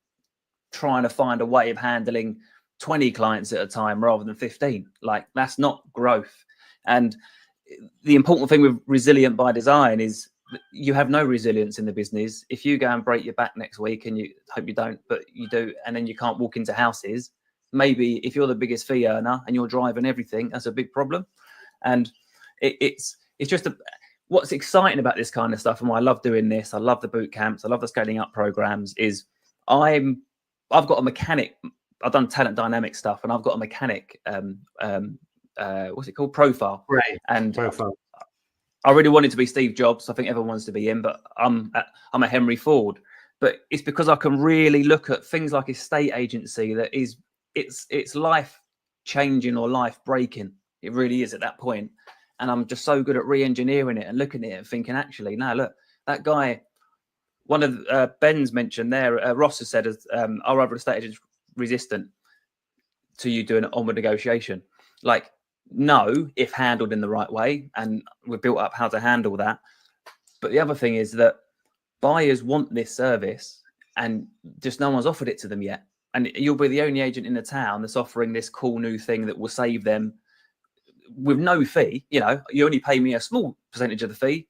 [SPEAKER 1] trying to find a way of handling 20 clients at a time rather than 15. Like, that's not growth. And the important thing with resilient by design is you have no resilience in the business. If you go and break your back next week, and you hope you don't, but you do, and then you can't walk into houses, maybe if you're the biggest fee earner and you're driving everything, that's a big problem. And it's just what's exciting about this kind of stuff, and why I love doing this, I love the boot camps, I love the scaling up programs, is I've got a mechanic. I've done talent dynamic stuff, and I've got a mechanic. What's it called? Profile.
[SPEAKER 2] Right.
[SPEAKER 1] And
[SPEAKER 2] Profile.
[SPEAKER 1] I really wanted to be Steve Jobs. I think everyone wants to be him, but I'm a Henry Ford. But it's because I can really look at things like estate agency that is it's life changing or life breaking. It really is at that point. And I'm just so good at re-engineering it and looking at it and thinking, actually, no, look, that guy, one of Ben's mentioned there, Ross has said, our other estate agents resistant to you doing an onward negotiation. Like, no, if handled in the right way, and we've built up how to handle that. But the other thing is that buyers want this service and just no one's offered it to them yet. And you'll be the only agent in the town that's offering this cool new thing that will save them with no fee. You know, you only pay me a small percentage of the fee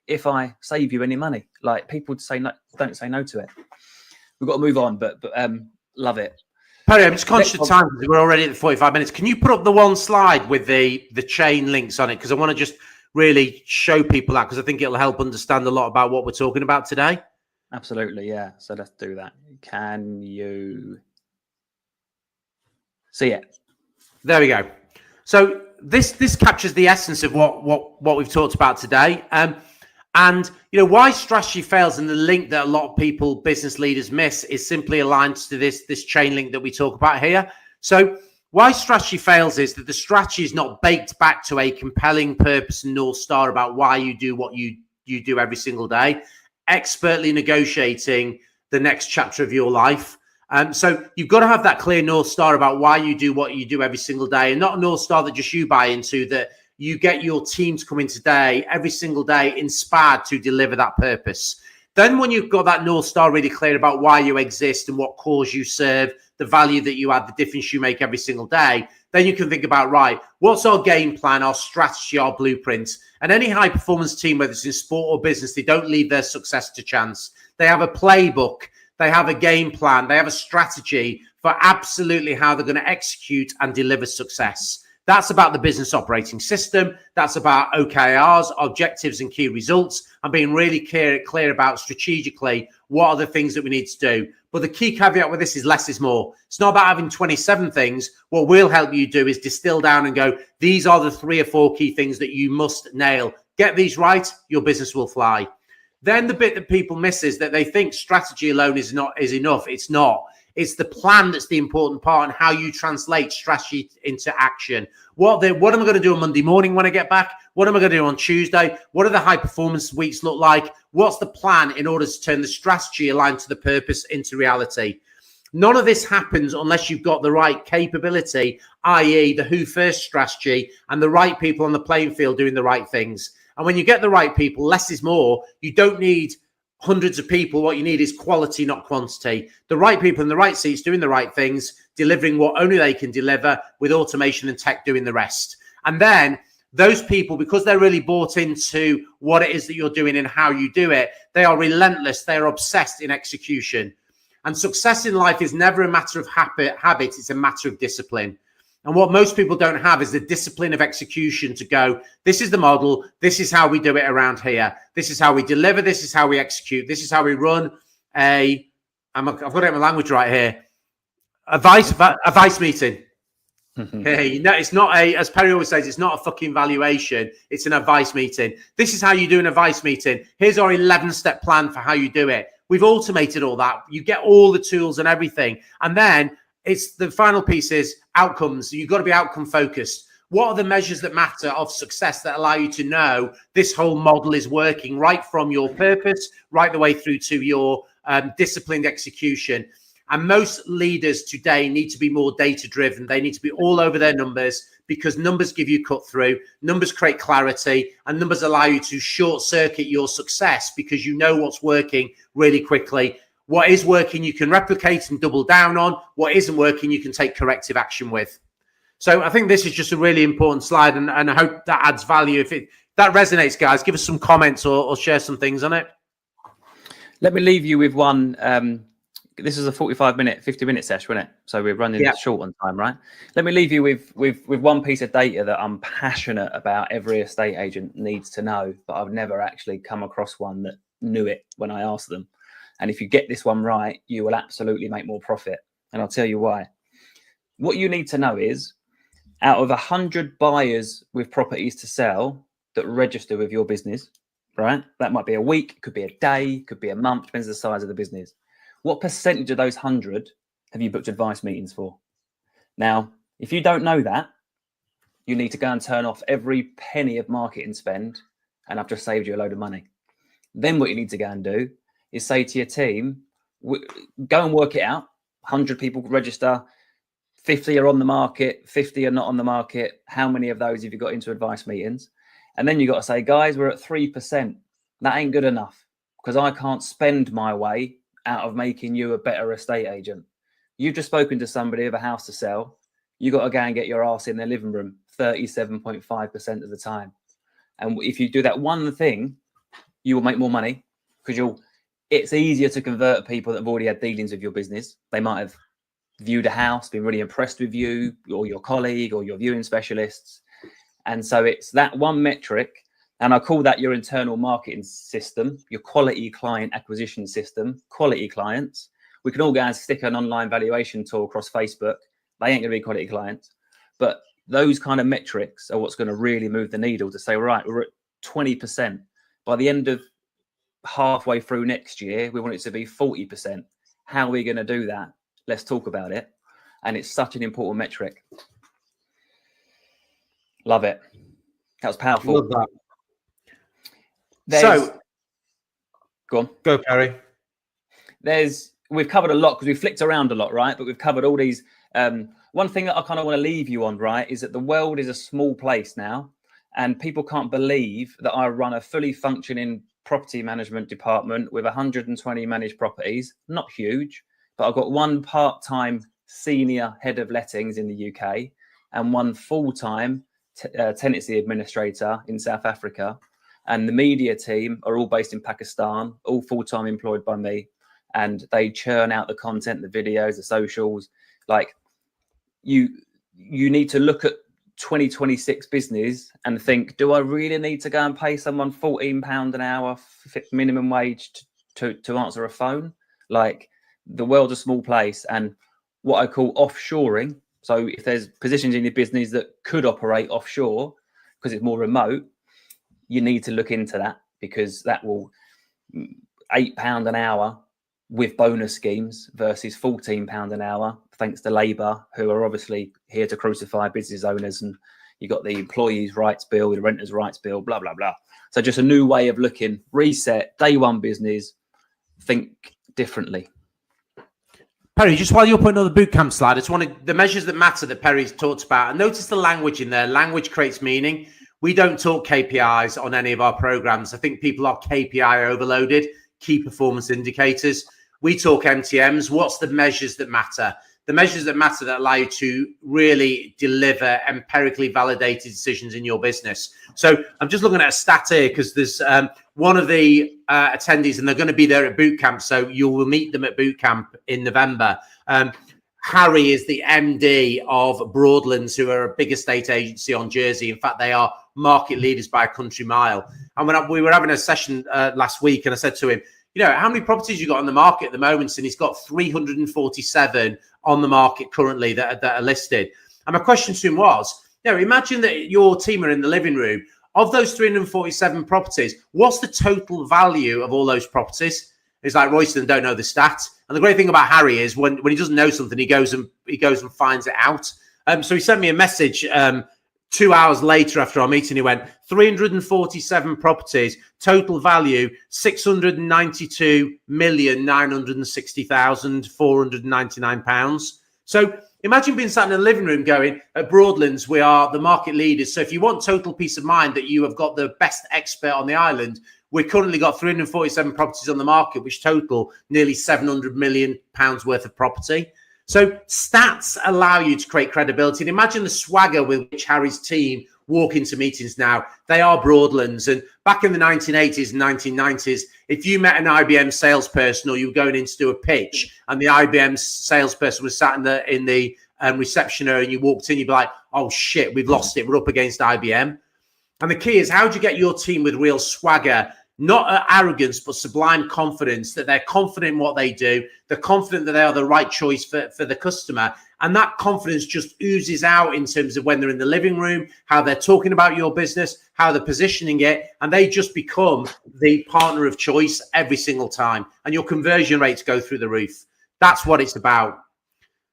[SPEAKER 1] if I save you any money. Like, people say no, don't say no to it. We've got to move on, but love it.
[SPEAKER 2] Perry, I'm just conscious of time because we're already at 45 minutes. Can you put up the one slide with the chain links on it? Because I want to just really show people that, because I think it'll help understand a lot about what we're talking about today.
[SPEAKER 1] Absolutely, yeah. So let's do that. Can you see it?
[SPEAKER 2] There we go. So this captures the essence of what we've talked about today. And you know why strategy fails, and the link that a lot of people, business leaders, miss is simply aligned to this chain link that we talk about here. So why strategy fails is that the strategy is not baked back to a compelling purpose and North Star about why you do what you do every single day, expertly negotiating the next chapter of your life. So you've got to have that clear North Star about why you do what you do every single day, and not a North Star that just you buy into, that you get your team to come in today, every single day, inspired to deliver that purpose. Then when you've got that North Star really clear about why you exist and what cause you serve, the value that you add, the difference you make every single day, then you can think about, right, what's our game plan, our strategy, our blueprint? And any high performance team, whether it's in sport or business, they don't leave their success to chance. They have a playbook, they have a game plan, they have a strategy for absolutely how they're going to execute and deliver success. That's about the business operating system. That's about OKRs, objectives and key results, and being really clear about strategically what are the things that we need to do. But the key caveat with this is less is more. It's not about having 27 things. What we'll help you do is distill down and go, these are the 3 or 4 key things that you must nail. Get these right, your business will fly. Then the bit that people miss is that they think strategy alone is enough. It's not. It's the plan that's the important part, and how you translate strategy into action. What am I going to do on Monday morning when I get back? What am I going to do on Tuesday? What do the high performance weeks look like? What's the plan in order to turn the strategy aligned to the purpose into reality? None of this happens unless you've got the right capability, i.e. the who first strategy, and the right people on the playing field doing the right things. And when you get the right people, less is more. You don't need hundreds of people. What you need is quality, not quantity. The right people in the right seats doing the right things, delivering what only they can deliver, with automation and tech doing the rest. And then those people, because they're really bought into what it is that you're doing and how you do it, they are relentless. They are obsessed in execution. And success in life is never a matter of habit. It's a matter of discipline. And what most people don't have is the discipline of execution to go, this is the model, this is how we do it around here, this is how we deliver, this is how we execute, this is how we run I've got to get my language right here, a vice meeting. Hey, no, it's not as Perry always says, it's not a fucking valuation, it's an advice meeting. This is how you do an advice meeting. Here's our 11-step plan for how you do it. We've automated all that. You get all the tools and everything. And then it's the final piece is outcomes. You've got to be outcome focused. What are the measures that matter of success that allow you to know this whole model is working, right from your purpose, right the way through to your disciplined execution? And most leaders today need to be more data driven. They need to be all over their numbers, because numbers give you cut through, numbers create clarity, and numbers allow you to short circuit your success, because you know what's working really quickly. What is working, you can replicate and double down on. What isn't working, you can take corrective action with. So I think this is just a really important slide, and I hope that adds value. If that resonates, guys, give us some comments or share some things on it.
[SPEAKER 1] Let me leave you with one this is a 45-minute, 50-minute session, wasn't it? So we're running short on time, right? Let me leave you with one piece of data that I'm passionate about. Every estate agent needs to know, but I've never actually come across one that knew it when I asked them. And if you get this one right, you will absolutely make more profit. And I'll tell you why. What you need to know is, out of 100 buyers with properties to sell that register with your business, right? That might be a week, could be a day, could be a month, depends on the size of the business. What percentage of those 100 have you booked advice meetings for? Now, if you don't know that, you need to go and turn off every penny of marketing spend, and I've just saved you a load of money. Then what you need to go and do is say to your team, go and work it out. 100 people register, 50 are on the market, 50 are not on the market. How many of those have you got into advice meetings? And then you got to say, guys, we're at 3%. That ain't good enough, because I can't spend my way out of making you a better estate agent. You've just spoken to somebody of a house to sell. You got to go and get your ass in their living room 37.5% of the time. And if you do that one thing, you will make more money, because it's easier to convert people that have already had dealings with your business. They might have viewed a house, been really impressed with you or your colleague or your viewing specialists. And so it's that one metric. And I call that your internal marketing system, your quality client acquisition system, quality clients. We can all go and stick an online valuation tool across Facebook. They ain't going to be quality clients. But those kind of metrics are what's going to really move the needle to say, right, we're at 20%. By the end of halfway through next year, we want it to be 40%. How are we going to do that? Let's talk about it. And it's such an important metric. Love it. That was powerful.
[SPEAKER 2] Love that. So,
[SPEAKER 1] go on.
[SPEAKER 2] Go, Perry.
[SPEAKER 1] We've covered a lot because we've flicked around a lot, right? But we've covered all these. One thing that I kind of want to leave you on, right, is that the world is a small place now, and people can't believe that I run a fully functioning property management department with 120 managed properties. Not huge, but I've got one part-time senior head of lettings in the UK and one full-time tenancy administrator in South Africa. And the media team are all based in Pakistan, all full-time employed by me. And they churn out the content, the videos, the socials. Like, you need to look at 2026 business and think, do I really need to go and pay someone £14 an hour minimum wage to answer a phone? Like, the world's a small place. And what I call offshoring. So if there's positions in your business that could operate offshore because it's more remote, you need to look into that, because that will £8 an hour with bonus schemes versus £14 an hour, thanks to Labour, who are obviously here to crucify business owners. And you got the employees' rights bill, the renters' rights bill, blah, blah, blah. So just a new way of looking, reset, day one business, think differently.
[SPEAKER 2] Perry, just while you're putting on the bootcamp slide, it's one of the measures that matter that Perry's talked about. And notice the language in there. Language creates meaning. We don't talk KPIs on any of our programs. I think people are KPI overloaded, key performance indicators. We talk MTMs. What's the measures that matter? The measures that matter that allow you to really deliver empirically validated decisions in your business. So I'm just looking at a stat here because there's one of the attendees, and they're going to be there at boot camp. So you will meet them at boot camp in November. Harry is the MD of Broadlands, who are a big estate agency on Jersey. In fact, they are market leaders by a country mile. And when we were having a session last week, and I said to him, you know, how many properties you got on the market at the moment? And he's got 347 on the market currently that are listed. And my question to him was, you know, imagine that your team are in the living room. Of those 347 properties, what's the total value of all those properties? It's like, Royston don't know the stat. And the great thing about Harry is when he doesn't know something, he goes and finds it out. So he sent me a message 2 hours later after our meeting. He went, 347 properties, total value, 692,960,499 pounds. So imagine being sat in the living room going, at Broadlands, we are the market leaders. So if you want total peace of mind that you have got the best expert on the island, we've currently got 347 properties on the market, which total nearly 700 million pounds worth of property. So stats allow you to create credibility. And imagine the swagger with which Harry's team walk into meetings now, they are Broadlands. And back in the 1980s and 1990s, if you met an IBM salesperson or you were going in to do a pitch and the IBM salesperson was sat in the reception area and you walked in, you'd be like, oh shit, we've lost it. We're up against IBM. And the key is, how do you get your team with real swagger, not arrogance, but sublime confidence, that they're confident in what they do, they're confident that they are the right choice for the customer. And that confidence just oozes out in terms of when they're in the living room, how they're talking about your business, how they're positioning it, and they just become the partner of choice every single time. And your conversion rates go through the roof. That's what it's about.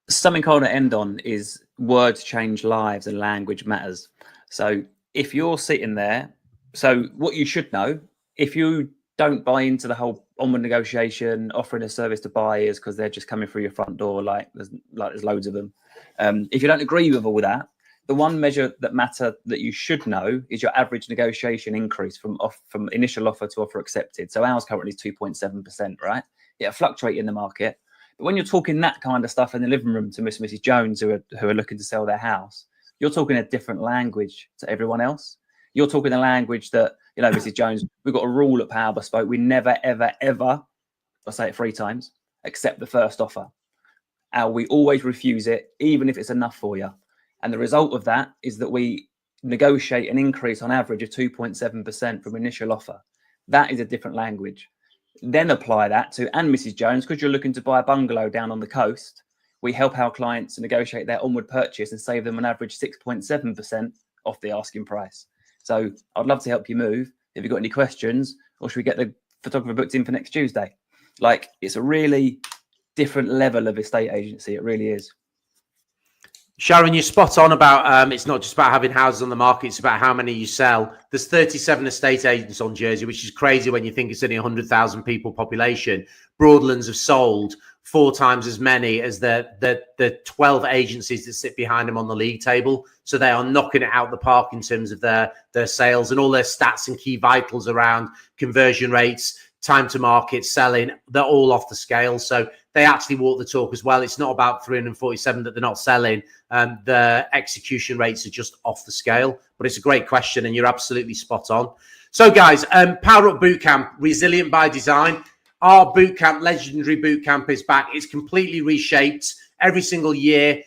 [SPEAKER 1] Something I want to end on is words change lives and language matters. So if you're sitting there, so what you should know, if you don't buy into the whole onward negotiation, offering a service to buyers because they're just coming through your front door, like there's loads of them. If you don't agree with all that, the one measure that you should know is your average negotiation increase from initial offer to offer accepted. So ours currently is 2.7%, right? It'll fluctuate in the market. But when you're talking that kind of stuff in the living room to Mr. and Mrs. Jones who are looking to sell their house, you're talking a different language to everyone else. You're talking a language that, Mrs. Jones, we've got a rule at Power Bespoke. We never, ever, ever, I'll say it 3 times, accept the first offer. We always refuse it, even if it's enough for you. And the result of that is that we negotiate an increase on average of 2.7% from initial offer. That is a different language. Then apply that to, and Mrs. Jones, because you're looking to buy a bungalow down on the coast, we help our clients negotiate their onward purchase and save them an average 6.7% off the asking price. So I'd love to help you move. If you've got any questions, or should we get the photographer booked in for next Tuesday? Like, it's a really different level of estate agency. It really is.
[SPEAKER 2] Sharon, you're spot on about it's not just about having houses on the market, it's about how many you sell. There's 37 estate agents on Jersey, which is crazy when you think it's only 100,000 people population. Broadlands have sold 4 times as many as the 12 agencies that sit behind them on the league table. So they are knocking it out the park in terms of their sales, and all their stats and key vitals around conversion rates, time to market, selling, they're all off the scale. So they actually walk the talk as well. It's not about 347 that they're not selling. The execution rates are just off the scale. But it's a great question, and you're absolutely spot on. So guys, Power Up Bootcamp, Resilient by Design. Our bootcamp, legendary bootcamp, is back. It's completely reshaped. Every single year,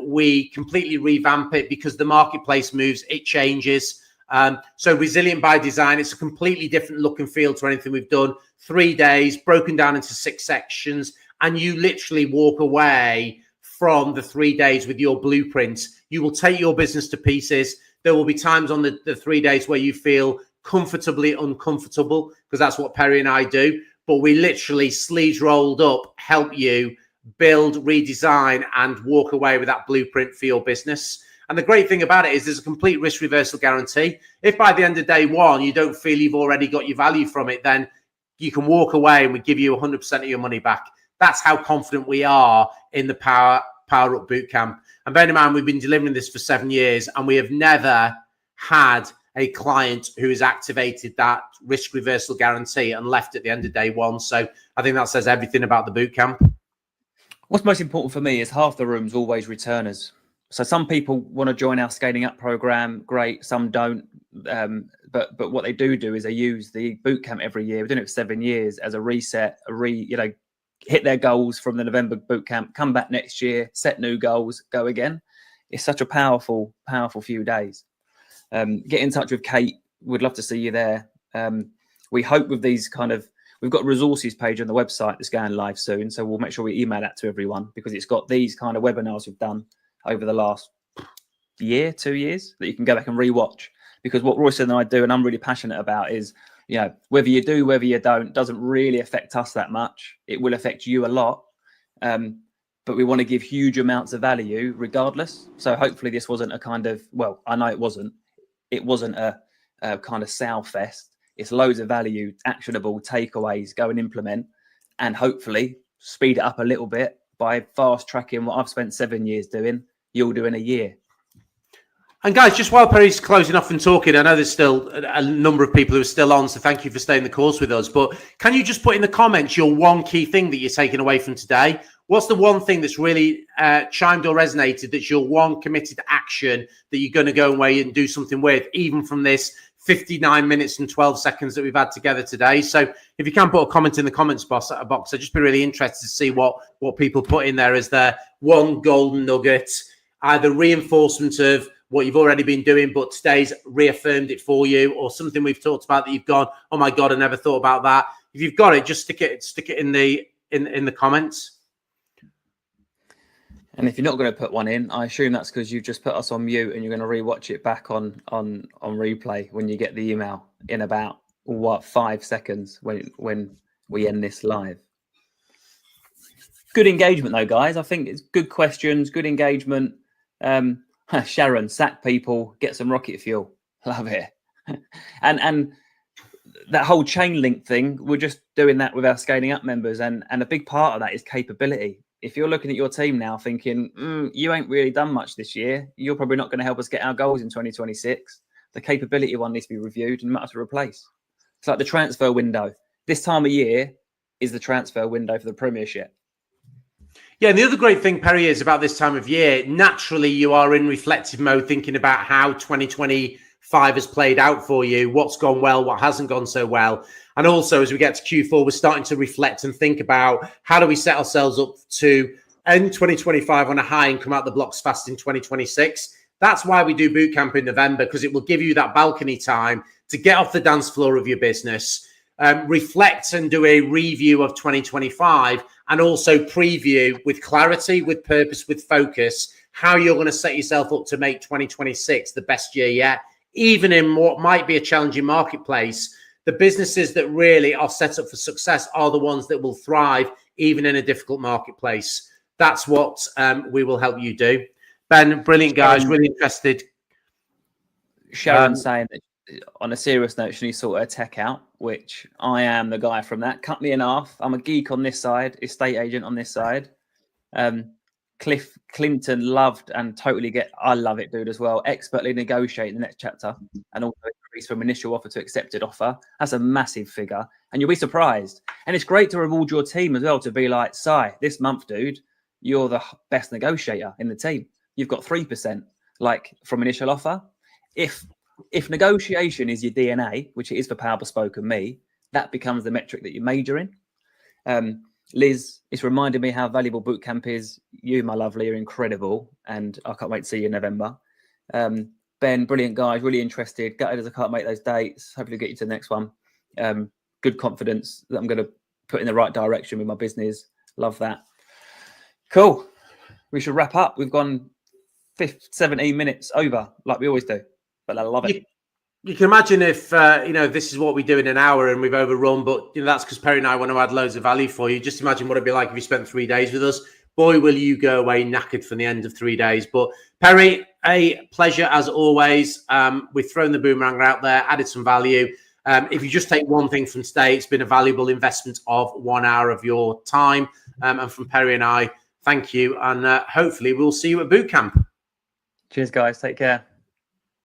[SPEAKER 2] we completely revamp it because the marketplace moves, it changes. So Resilient by Design, it's a completely different look and feel to anything we've done. 3 days, broken down into 6 sections, and you literally walk away from the 3 days with your blueprint. You will take your business to pieces. There will be times on the 3 days where you feel comfortably uncomfortable, because that's what Perry and I do. But we literally, sleeves rolled up, help you build, redesign, and walk away with that blueprint for your business. And the great thing about it is there's a complete risk reversal guarantee. If by the end of day 1, you don't feel you've already got your value from it, then you can walk away and we give you 100% of your money back. That's how confident we are in the Power Up Bootcamp. And bear in mind, we've been delivering this for 7 years, and we have never had a client who has activated that risk reversal guarantee and left at the end of day 1. So I think that says everything about the bootcamp.
[SPEAKER 1] What's most important for me is half the room's always returners. So some people want to join our scaling up program, great. Some don't. But what they do is they use the bootcamp every year. We're doing it for 7 years as a reset, hit their goals from the November bootcamp, come back next year, set new goals, go again. It's such a powerful few days. Get in touch with Kate. We'd love to see you there. We hope with these we've got a resources page on the website that's going live soon. So we'll make sure we email that to everyone, because it's got these kind of webinars we've done over the last 2 years that you can go back and rewatch. Because what Royce and I do, and I'm really passionate about, is, whether you do, whether you don't, doesn't really affect us that much. It will affect you a lot. But we want to give huge amounts of value regardless. So hopefully this wasn't a kind of, well, I know it wasn't a kind of sow fest. It's loads of value, actionable takeaways, go and implement, and hopefully speed it up a little bit by fast tracking what I've spent 7 years doing, you'll do in a year.
[SPEAKER 2] And guys, just while Perry's closing off and talking, I know there's still a number of people who are still on, so thank you for staying the course with us. But can you just put in the comments your one key thing that you're taking away from today? What's the one thing that's really chimed or resonated, that's your one committed action that you're going to go away and do something with, even from this 59 minutes and 12 seconds that we've had together today? So if you can put a comment in the comments box, I'd just be really interested to see what people put in there as their one golden nugget, either reinforcement of what you've already been doing, but today's reaffirmed it for you, or something we've talked about that you've gone, oh my God, I never thought about that. If you've got it, just stick it in the comments.
[SPEAKER 1] And if you're not going to put one in, I assume that's because you've just put us on mute and you're going to rewatch it back on replay when you get the email in about 5 seconds when we end this live. Good engagement though, guys. I think it's good questions, good engagement. Sharon, sack people, get some rocket fuel. Love it. and that whole chain link thing, we're just doing that with our scaling up members, and a big part of that is capability. If you're looking at your team now thinking, you ain't really done much this year, you're probably not going to help us get our goals in 2026. The capability one needs to be reviewed and matter to replace. It's like the transfer window. This time of year is the transfer window for the Premiership.
[SPEAKER 2] Yeah, and the other great thing, Perry, is about this time of year, naturally you are in reflective mode, thinking about how 2025 has played out for you, what's gone well, what hasn't gone so well. And also, as we get to Q4, we're starting to reflect and think about how do we set ourselves up to end 2025 on a high and come out the blocks fast in 2026. That's why we do boot camp in November, because it will give you that balcony time to get off the dance floor of your business, reflect and do a review of 2025, and also preview with clarity, with purpose, with focus, how you're going to set yourself up to make 2026 the best year yet. Even in what might be a challenging marketplace, the businesses that really are set up for success are the ones that will thrive even in a difficult marketplace. That's what we will help you do. Ben, brilliant guys, really interested.
[SPEAKER 1] Sharon saying that on a serious note, she needs to sort her tech out, which I am the guy from that. Cut me in half. I'm a geek on this side, estate agent on this side. Cliff Clinton loved and totally I love it, dude, as well. Expertly negotiate the next chapter and also increase from initial offer to accepted offer. That's a massive figure and you'll be surprised. And it's great to reward your team as well, to be like, Si, this month, dude, you're the best negotiator in the team. You've got 3% like from initial offer. If negotiation is your DNA, which it is for Power Bespoke and me, that becomes the metric that you major in. Liz, it's reminded me how valuable bootcamp is. You, my lovely, are incredible, and I can't wait to see you in November. Ben, brilliant guys, really interested. Gutted as I can't make those dates. Hopefully get you to the next one. Good confidence that I'm going to put in the right direction with my business. Love that. Cool. We should wrap up. We've gone 17 minutes over, like we always do. But I love it.
[SPEAKER 2] You can imagine if, this is what we do in an hour and we've overrun, but that's because Perry and I want to add loads of value for you. Just imagine what it'd be like if you spent 3 days with us. Boy, will you go away knackered from the end of 3 days. But Perry, a pleasure as always. We've thrown the boomerang out there, added some value. If you just take one thing from today, it's been a valuable investment of 1 hour of your time. And from Perry and I, thank you. And hopefully we'll see you at boot camp.
[SPEAKER 1] Cheers, guys. Take care.